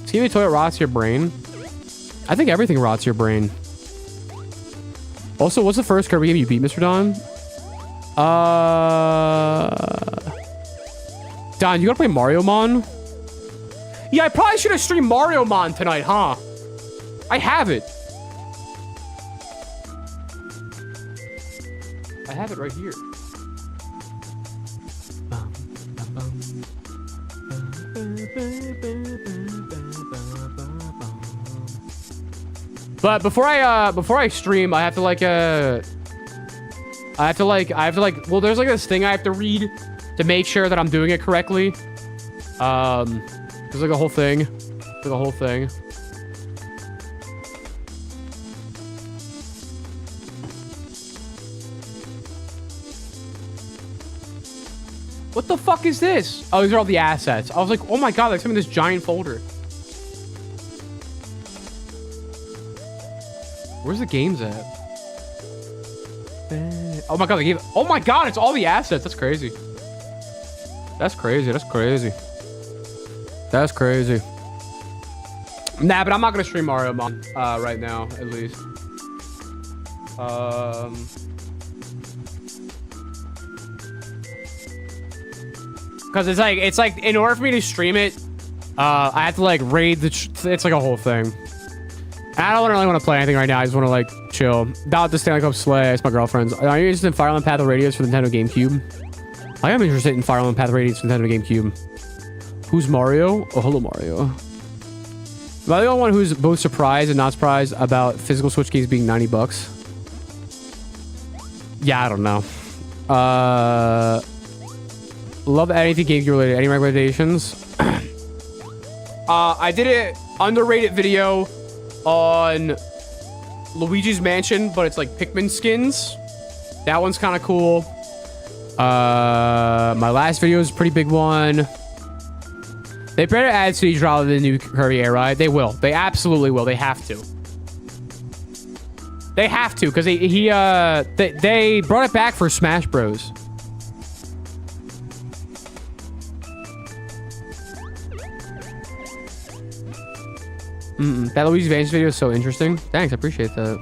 Skibidi Toilet rots your brain. I think everything rots your brain. Also, what's the first Kirby game you beat, Mr. Don? Don, you gotta play Mario Mon? Yeah, I probably should have streamed Mario Mon tonight, huh? I have it. I have it right here. But before I stream, I have to like well, there's like this thing I have to read to make sure that I'm doing it correctly. There's like a whole thing. What the fuck is this? Oh, these are all the assets. I was like, oh my god, there's some in this giant folder. Where's the games at? Oh my god, the game. Oh my god, it's all the assets. That's crazy. That's crazy. That's crazy. That's crazy. Nah, but I'm not gonna stream Mario Mon right now, at least. Because it's like in order for me to stream it, I have to like raid the. It's like a whole thing. I don't really want to play anything right now. I just want to like chill. Doubt the Stanley Cup Slay. It's my girlfriend's. Are you interested in Fire Emblem Path of Radiance for the Nintendo GameCube? I am interested in Fire Emblem Path of Radiance for the Nintendo GameCube. Who's Mario? Oh, hello, Mario. Am I the only one who's both surprised and not surprised about physical Switch games being $90? Yeah, I don't know. Love anything GameCube related. Any recommendations? I did an underrated video on Luigi's Mansion, but it's like Pikmin skins. That one's kind of cool. My last video is a pretty big one. They better add Siege rather than new Kirby Air Ride. They will. They absolutely will. They have to. They have to, because they brought it back for Smash Bros. That Luigi's Mansion video is so interesting. Thanks, I appreciate that.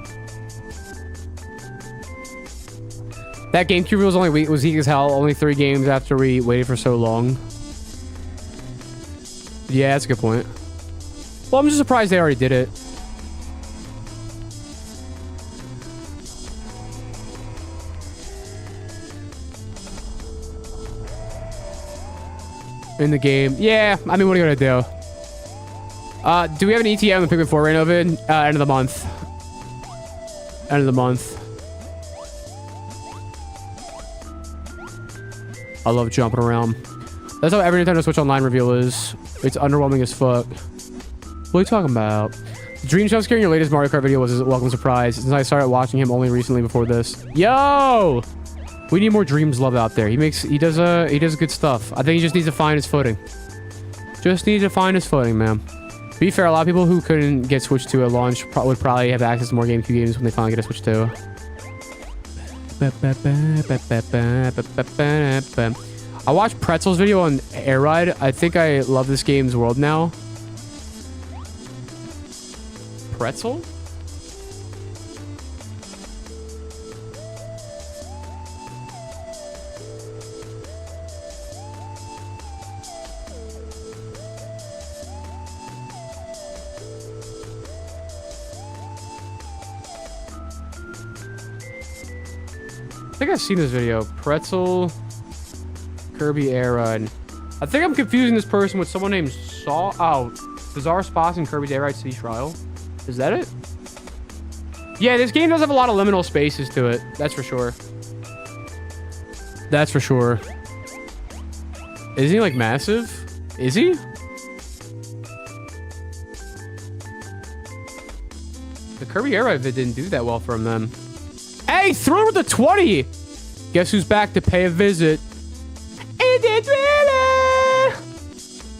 That GameCube was was weak as hell. Only 3 games after we waited for so long. Yeah, that's a good point. Well, I'm just surprised they already did it. in the game. Yeah, I mean, what are you gonna do? Do we have an ETA on the Pikmin 4 Reno vid? End of the month. End of the month. I love jumping around. That's how every Nintendo Switch Online reveal is. It's underwhelming as fuck. What are you talking about? The dream jump scare in your latest Mario Kart video was a welcome surprise since I started watching him only recently before this. Yo! We need more Dreams love out there. He does good stuff. I think he just needs to find his footing. Just needs to find his footing, man. To be fair, a lot of people who couldn't get Switch 2 at launch would probably have access to more GameCube games when they finally get a Switch 2. I watched Pretzel's video on Air Ride. I think I love this game's world now. Pretzel? I think I've seen this video. Pretzel, Kirby Air Ride. I think I'm confusing this person with someone named Saw. Oh, Bizarre Spots in Kirby's Air Ride City Trial. Is that it? Yeah, this game does have a lot of liminal spaces to it. That's for sure. That's for sure. Is he like massive? Is he? The Kirby Air Ride vid didn't do that well for him then. Hey, Thriller with the 20! Guess who's back to pay a visit? It's Thriller!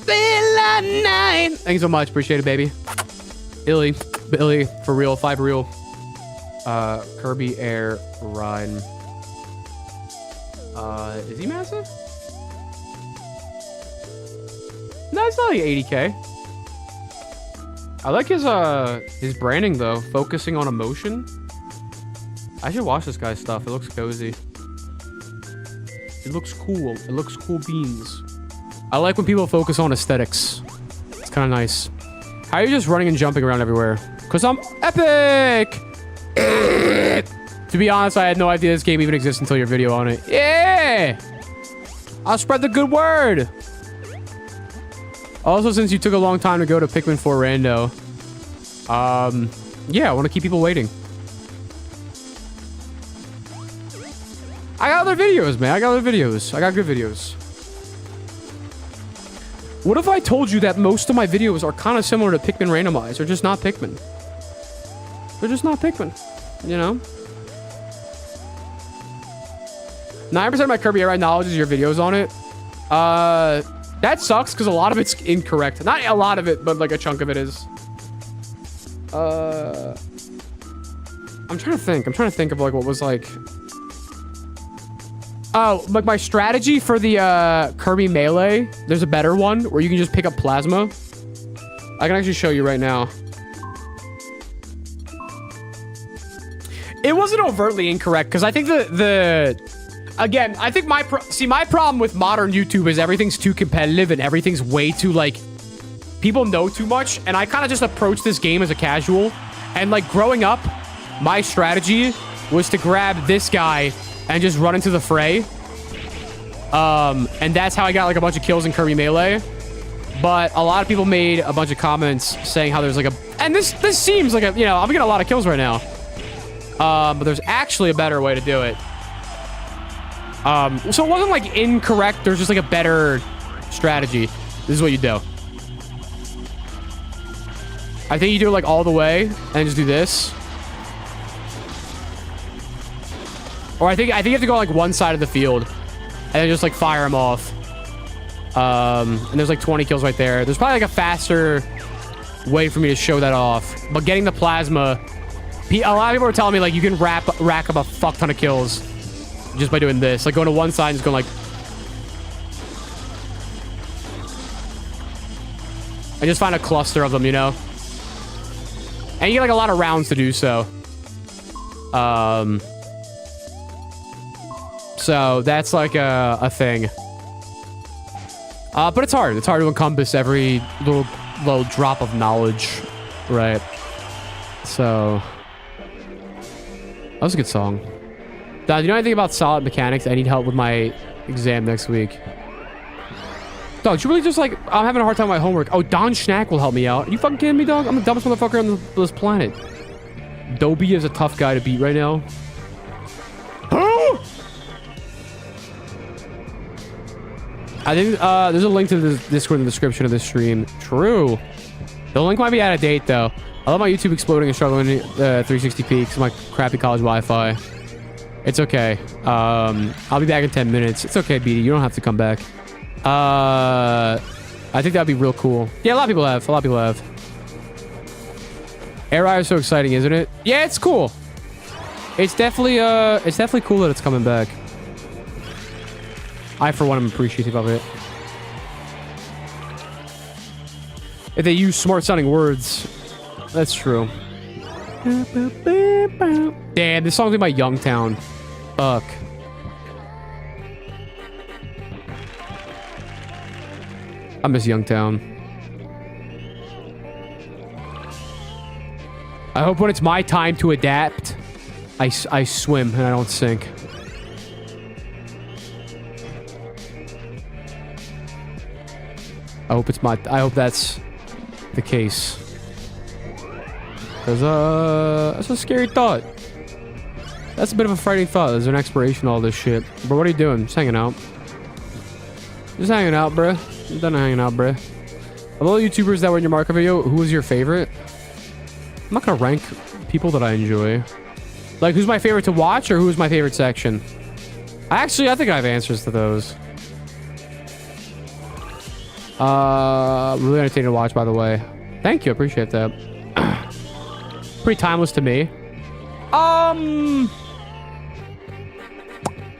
Thriller night! Thank you so much. Appreciate it, baby. Billy, for real, 5 real. Kirby Air Ride. Is he massive? No, it's not like 80K. I like his branding though, focusing on emotion. I should watch this guy's stuff. It looks cozy. It looks cool. It looks cool beans. I like when people focus on aesthetics. It's kind of nice. How are you just running and jumping around everywhere? Because I'm epic! To be honest, I had no idea this game even exists until your video on it. Yeah! I'll spread the good word! Also, since you took a long time to go to Pikmin 4 Rando, yeah, I want to keep people waiting. I got other videos, man. I got other videos. I got good videos. What if I told you that most of my videos are kind of similar to Pikmin Randomized? They're just not Pikmin. They're just not Pikmin. You know? 9% of my Kirby Air Ride knowledge is your videos on it. That sucks because a lot of it's incorrect. Not a lot of it, but like a chunk of it is. I'm trying to think. I'm trying to think of like what was like... Oh, like my strategy for the Kirby Melee, there's a better one where you can just pick up Plasma. I can actually show you right now. It wasn't overtly incorrect because I think again, I think my problem with modern YouTube is everything's too competitive and everything's way too like people know too much, and I kind of just approach this game as a casual. And like growing up, my strategy was to grab this guy and just run into the fray. And that's how I got like a bunch of kills in Kirby Melee. But a lot of people made a bunch of comments saying how there's like and this seems like you know, I'm getting a lot of kills right now. But there's actually a better way to do it. So it wasn't like incorrect. There's just like a better strategy. This is what you do. I think you do it like all the way and just do this. Or I think you have to go like one side of the field and then just like fire them off. And there's like 20 kills right there. There's probably like a faster way for me to show that off. But getting the Plasma, a lot of people are telling me like you can rack up a fuck ton of kills just by doing this. Like going to one side and just going like... I just find a cluster of them, you know? And you get like a lot of rounds to do so. So that's like a thing. But it's hard. It's hard to encompass every little drop of knowledge, right? So that was a good song. Dad, do you know anything about solid mechanics? I need help with my exam next week. Dog, you really just like, I'm having a hard time with my homework. Oh, Don Schnack will help me out. Are you fucking kidding me, dog? I'm the dumbest motherfucker on this planet. Dobie is a tough guy to beat right now. I think there's a link to the Discord in the description of this stream. True. The link might be out of date, though. I love my YouTube exploding and struggling 360p because of my crappy college Wi-Fi. It's okay. I'll be back in 10 minutes. It's okay, BD. You don't have to come back. I think that'd be real cool. Yeah, a lot of people have. A lot of people have. Air Eye is so exciting, isn't it? Yeah, it's cool. It's definitely cool that it's coming back. I, for one, am appreciative of it. If they use smart-sounding words, that's true. Damn, this song's in my Youngtown. Fuck. I miss Youngtown. I hope when it's my time to adapt, I swim and I don't sink. I hope that's the case. Cause that's a scary thought. That's a bit of a frightening thought. There's an expiration to all this shit. Bro, what are you doing? Just hanging out. Just hanging out, bruh. I'm done hanging out, bruh. Of all the YouTubers that were in your Marco video, who was your favorite? I'm not gonna rank people that I enjoy. Like, who's my favorite to watch or who's my favorite section? I think I have answers to those. Really entertaining to watch, by the way. Thank you, I appreciate that. Pretty timeless to me. I mean,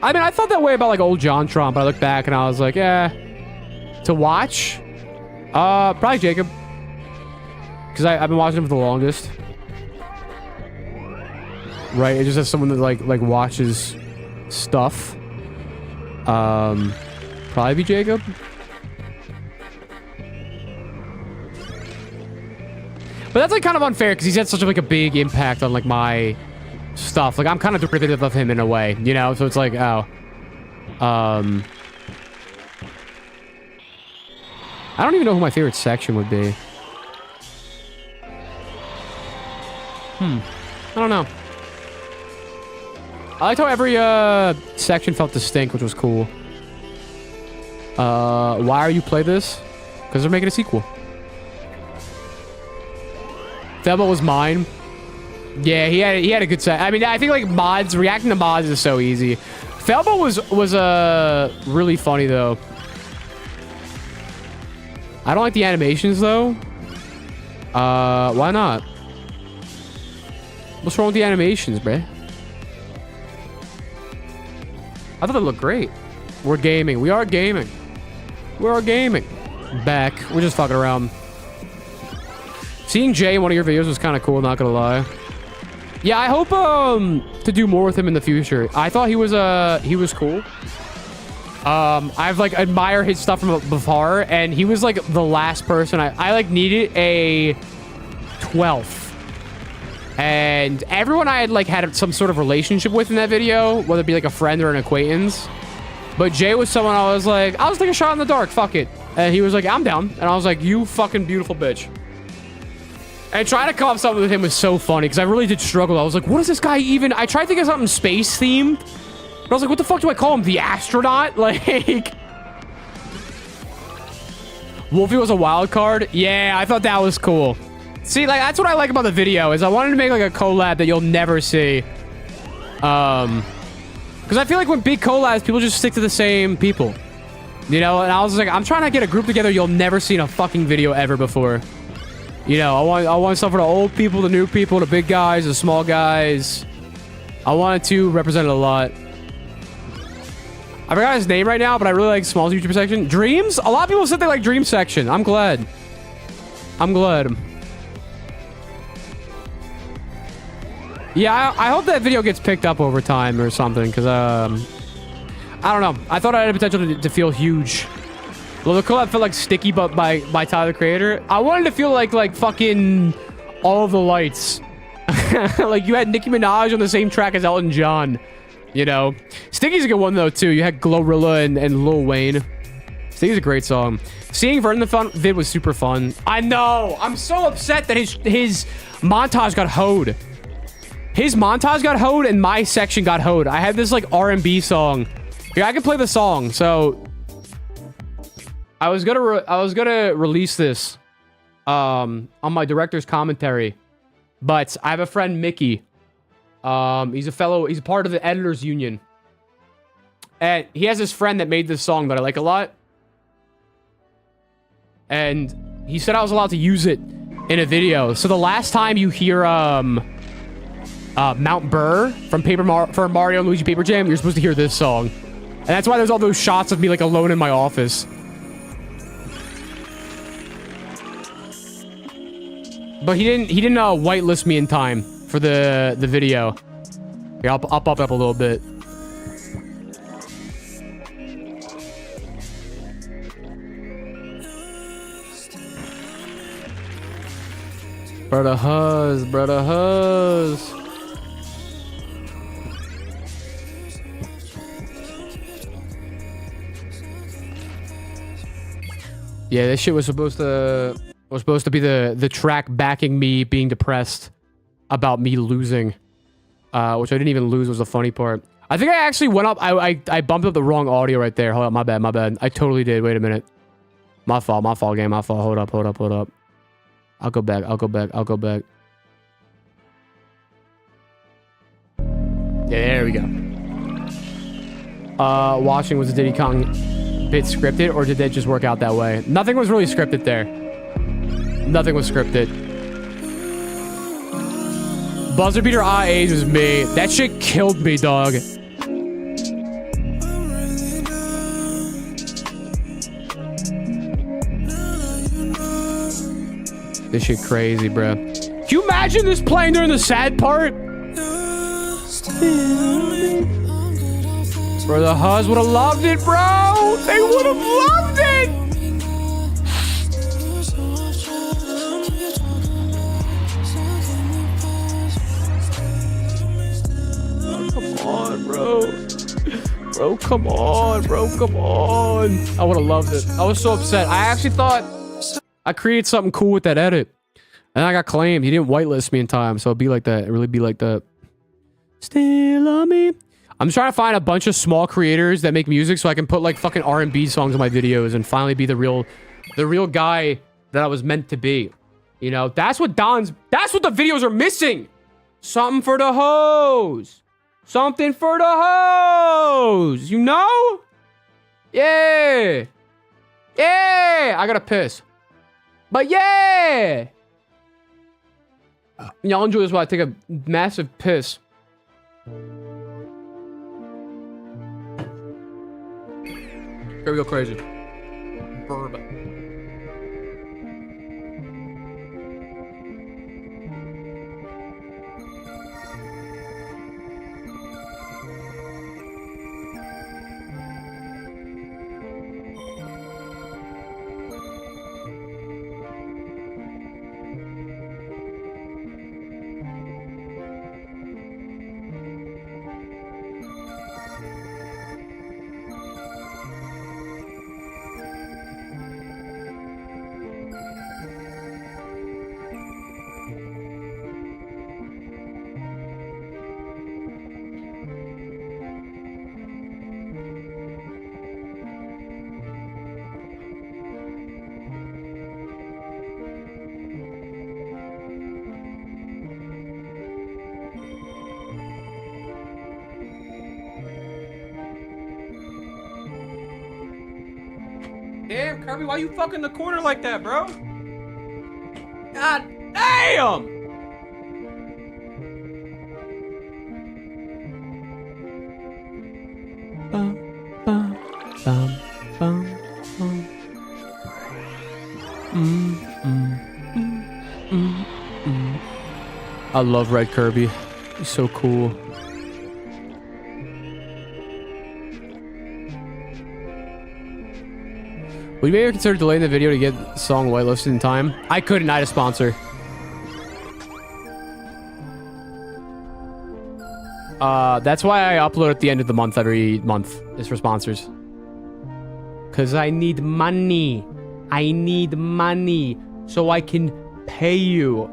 I thought that way about like old JonTron, but I look back and I was like, yeah. To watch? Probably Jacob. Because I've been watching him for the longest. Right, it just has someone that like watches stuff. Probably be Jacob. But that's like kind of unfair because he's had such like a big impact on like my stuff. Like I'm kind of derivative of him in a way, you know? So it's like, oh. I don't even know who my favorite section would be. I don't know. I liked how every section felt distinct, which was cool. Why are you play this? Because they're making a sequel. Thelma was mine. Yeah, he had a good set. I mean, I think like mods, reacting to mods is so easy. Thelma was really funny though. I don't like the animations though. Why not? What's wrong with the animations, bruh? I thought they looked great. We're gaming. We are gaming. We are gaming. Back. We're just fucking around. Seeing Jay in one of your videos was kind of cool, not gonna lie. Yeah, I hope to do more with him in the future. I thought he was cool. I've like admire his stuff from afar, and he was like the last person I like needed a 12th. And everyone I had like had some sort of relationship with in that video, whether it be like a friend or an acquaintance. But Jay was someone I was like, I'll just take a shot in the dark, fuck it. And he was like, I'm down. And I was like, you fucking beautiful bitch. And trying to come up with something with him was so funny because I really did struggle. I was like, what is this guy even? I tried to think of something space themed. But I was like, what the fuck do I call him? The astronaut? Like... Wolfie was a wild card? Yeah, I thought that was cool. See, like, that's what I like about the video, is I wanted to make, like, a collab that you'll never see. Because I feel like when big collabs, people just stick to the same people. You know? And I was like, I'm trying to get a group together you'll never see in a fucking video ever before. You know, I want stuff for the old people, the new people, the big guys, the small guys. I wanted to represent it a lot. I forgot his name right now, but I really like Small's YouTube section. Dreams? A lot of people said they like Dream section. I'm glad. I'm glad. Yeah, I hope that video gets picked up over time or something, because, I don't know. I thought I had the potential to feel huge. Well, the collab felt like Sticky, but by Tyler, the Creator. I wanted to feel like fucking All of the Lights. Like, you had Nicki Minaj on the same track as Elton John. You know? Sticky's a good one, though, too. You had Glorilla and Lil Wayne. Sting is a great song. Seeing Vern the Fun vid was super fun. I know. I'm so upset that his montage got hoed. His montage got hoed and my section got hoed. I had this like R&B song. Here, I can play the song. So I was gonna release this on my director's commentary, but I have a friend Mickey. He's a part of the editors union, and he has this friend that made this song that I like a lot. And he said I was allowed to use it in a video. So the last time you hear Mount Burr from Mario and Luigi Paper Jam, you're supposed to hear this song. And that's why there's all those shots of me like alone in my office. But he didn't whitelist me in time for the video. Here, I'll pop up a little bit. Brother Huzz, brother Huzz. Yeah, this shit was supposed to be the track backing me being depressed about me losing, which I didn't even lose was the funny part. I think I actually went up. I bumped up the wrong audio right there. Hold up, my bad. I totally did. Wait a minute. My fault, game. My fault. Hold up. I'll go back. Yeah, there we go. Watching was the Diddy Kong bit scripted, or did that just work out that way? Nothing was really scripted there. Nothing was scripted. Buzzer beater age was me. That shit killed me, dog. This shit crazy, bro. Can you imagine this playing during the sad part? Bro, the Huzz would have loved it, bro. They would have loved it. Oh, come on, bro. Come on. I would have loved it. I was so upset. I actually thought I created something cool with that edit. And I got claimed. He didn't whitelist me in time, so it'd be like that. It really be like that. Still on me. I'm trying to find a bunch of small creators that make music so I can put like fucking R&B songs in my videos and finally be the real guy that I was meant to be. You know, that's what the videos are missing. Something for the hoes. Something for the hoes. You know? Yeah. I gotta piss. But yeah. Y'all enjoy this while I take a massive piss. Here we go crazy. Bourbon. Damn, Kirby, why you fucking the corner like that, bro? God damn! I love Red Kirby. He's so cool. Would you maybe consider delaying the video to get the song whitelisted in time? I couldn't. I had a sponsor. That's why I upload at the end of the month every month. Is for sponsors. Because I need money. I need money so I can pay you.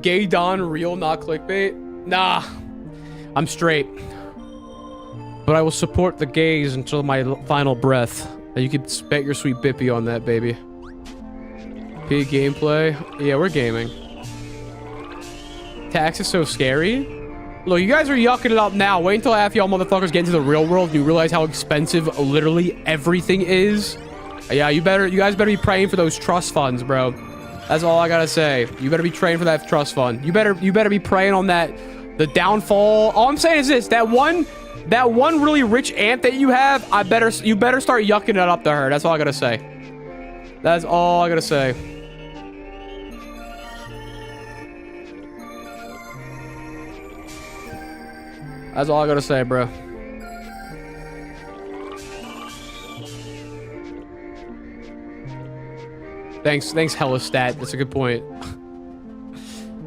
Gay Don, real, not clickbait? Nah, I'm straight. But I will support the gays until my final breath. You can bet your sweet bippy on that, baby. P gameplay. Yeah, we're gaming. Tax is so scary. Look, you guys are yucking it up now. Wait until half y'all motherfuckers get into the real world and you realize how expensive literally everything is. Yeah, you guys better be praying for those trust funds, bro. That's all I gotta say. You better be praying for that trust fund. You better be praying on that, the downfall. All I'm saying is this: that one really rich aunt that you have, you better start yucking it up to her. That's all I gotta say. That's all I gotta say. That's all I gotta say, bro. Thanks, Hellastat. That's a good point.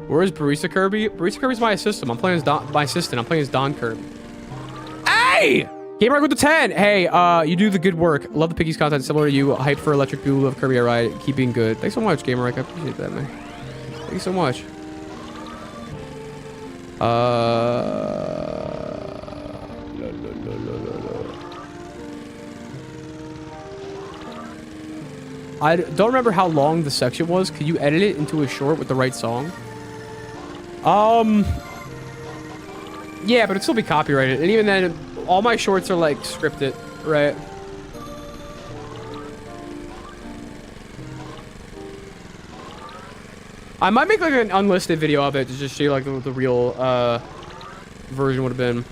Where is Barista Kirby? Barista Kirby's my assistant. I'm playing as my assistant. I'm playing as Don Kirby. Hey! Gamer with the 10. Hey, you do the good work. Love the Piggies content. Similar to you. Hype for Electric Blue. Love Kirby. Alright. Keep being good. Thanks so much, Gamer. I appreciate that, man. Thank you so much. I don't remember how long the section was. Could you edit it into a short with the right song? Yeah, but it'd still be copyrighted. And even then, all my shorts are like scripted, right? I might make like an unlisted video of it to just show you like what the real version would have been.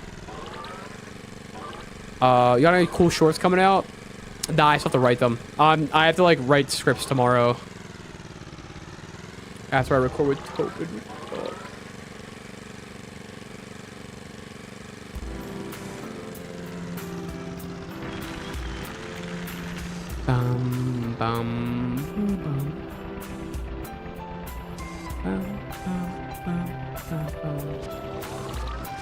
You got any cool shorts coming out? Nah, I still have to write them. I have to like write scripts tomorrow. After I record with Tobin.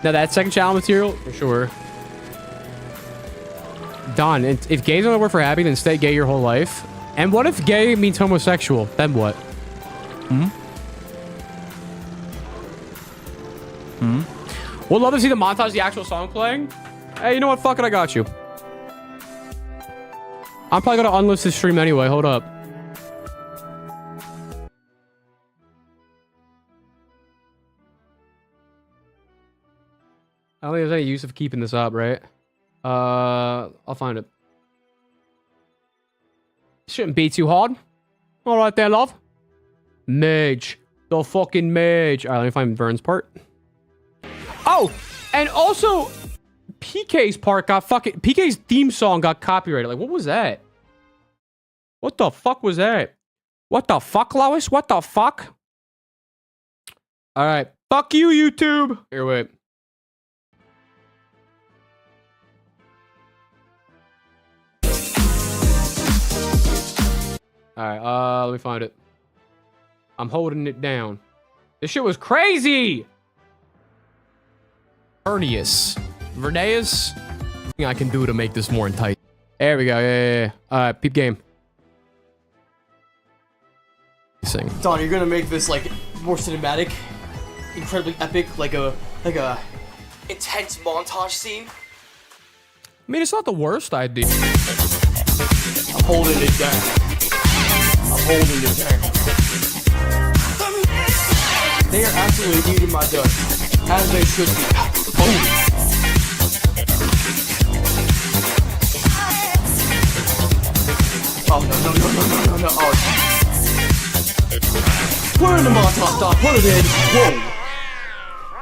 Now that second channel material, for sure. Don, if gay's only word for happy, then stay gay your whole life. And what if gay means homosexual? Then what? We'll love to see the montage, the actual song playing. Hey, you know what? Fuck it, I got you. I'm probably gonna unlist this stream anyway. Hold up. I don't think there's any use of keeping this up, right? I'll find it. Shouldn't be too hard. All right there, love. Mage. The fucking mage. All right, let me find Vern's part. Oh, and also PK's part got fucking... PK's theme song got copyrighted. Like, what was that? What the fuck was that? What the fuck, Lois? What the fuck? All right. Fuck you, YouTube. Here, wait. Alright, let me find it. I'm holding it down. This shit was crazy! Vernius. Verneus? Nothing I can do to make this more enticing. There we go, yeah. Alright, peep game. Don, you're gonna make this, like, more cinematic, incredibly epic, like a intense montage scene? I mean, it's not the worst idea. I'm holding it down. Holding it down. They are absolutely eating my dust, as they should be. Oh no! Oh. Put it in the montage, Don. Put it in. Whoa.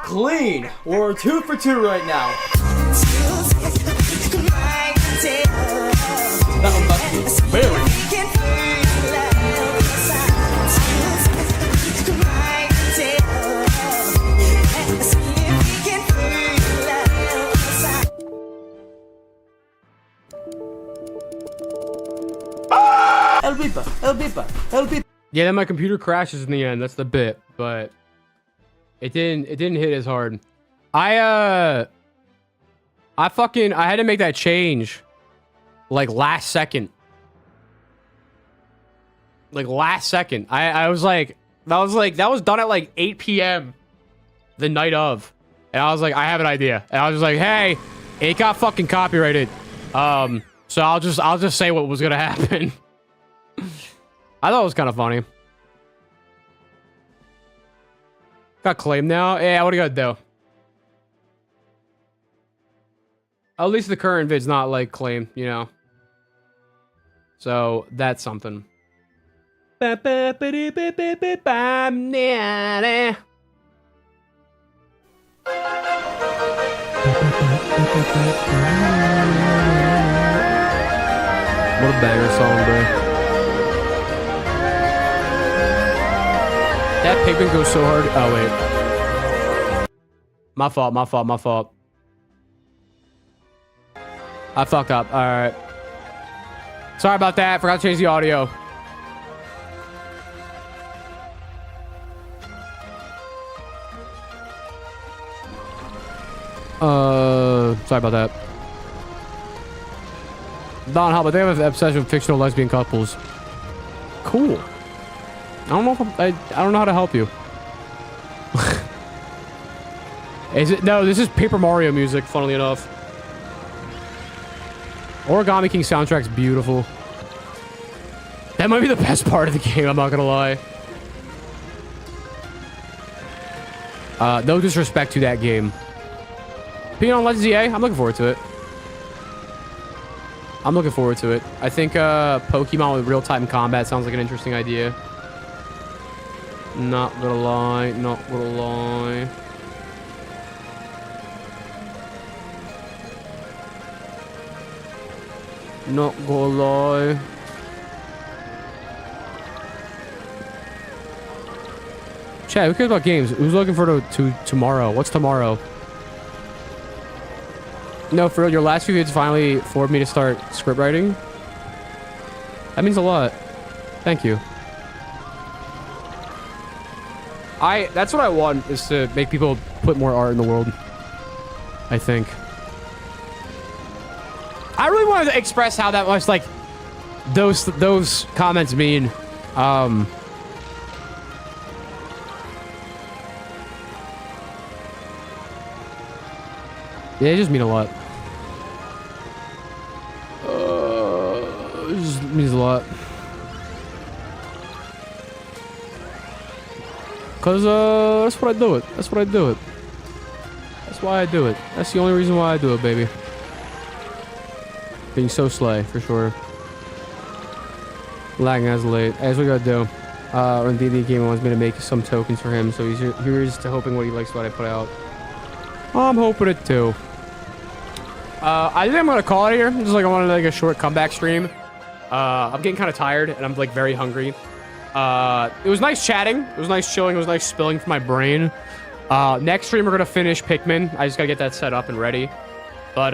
Clean. We're 2 for 2 right now. That one must be very. El Bipa. Yeah, then my computer crashes in the end. That's the bit, but it didn't hit as hard. I I had to make that change. Like last second. Like last second. I was like, that was done at like 8 p.m. the night of. And I was like, I have an idea. And I was just like, hey, it got fucking copyrighted. So I'll just say what was gonna happen. I thought it was kind of funny. Got claimed now? Yeah, what do you gotta do? At least the current vid's not like claimed, you know. So that's something. What a banger song, bro. That pigment goes so hard. Oh, wait. My fault. I fucked up. Alright. Sorry about that. Forgot to change the audio. Sorry about that. Don, how about they have an obsession with fictional lesbian couples? Cool. I don't know if I don't know how to help you. Is it? No, this is Paper Mario music, funnily enough. Origami King soundtrack's beautiful. That might be the best part of the game, I'm not gonna lie. No disrespect to that game. Being on Legends EA, I'm looking forward to it. I think Pokemon with real-time combat sounds like an interesting idea. Not gonna lie. Not gonna lie. Chat, who cares about games? Who's looking forward to tomorrow? What's tomorrow? No, for real, your last few vids finally forced me to start script writing. That means a lot. Thank you. That's what I want, is to make people put more art in the world. I think. I really wanted to express how that much, like, those comments mean. Yeah, they just mean a lot. It just means a lot. Cause that's what I do it. That's why I do it. That's the only reason why I do it, baby. Being so slay, for sure. Lagging as late. As we gotta do. When DD Gaming wants me to make some tokens for him, so here's to hoping what he likes what I put out. I'm hoping it too. I think I'm gonna call it here. Just like I wanted like a short comeback stream. I'm getting kind of tired and I'm like very hungry. It was nice chatting. It was nice chilling. It was nice spilling from my brain. Next stream we're gonna finish Pikmin. I just gotta get that set up and ready. But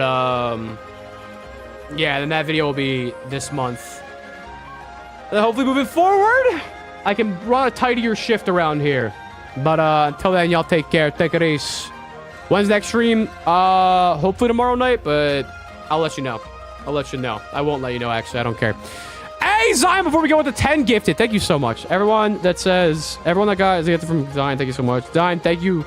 yeah, then that video will be this month. And hopefully moving forward, I can run a tidier shift around here. But until then, y'all take care. Take it easy. When's next stream? Hopefully tomorrow night, but I'll let you know. I won't let you know, actually. I don't care. Hey, Zion, before we go with the 10 gifted, thank you so much. Everyone that got a gift from Zion, thank you so much. Zion, thank you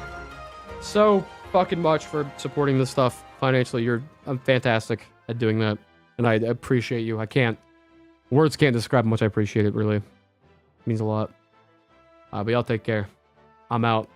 so fucking much for supporting this stuff financially. I'm fantastic at doing that, and I appreciate you. Words can't describe how much I appreciate it, really. It means a lot. But y'all take care. I'm out.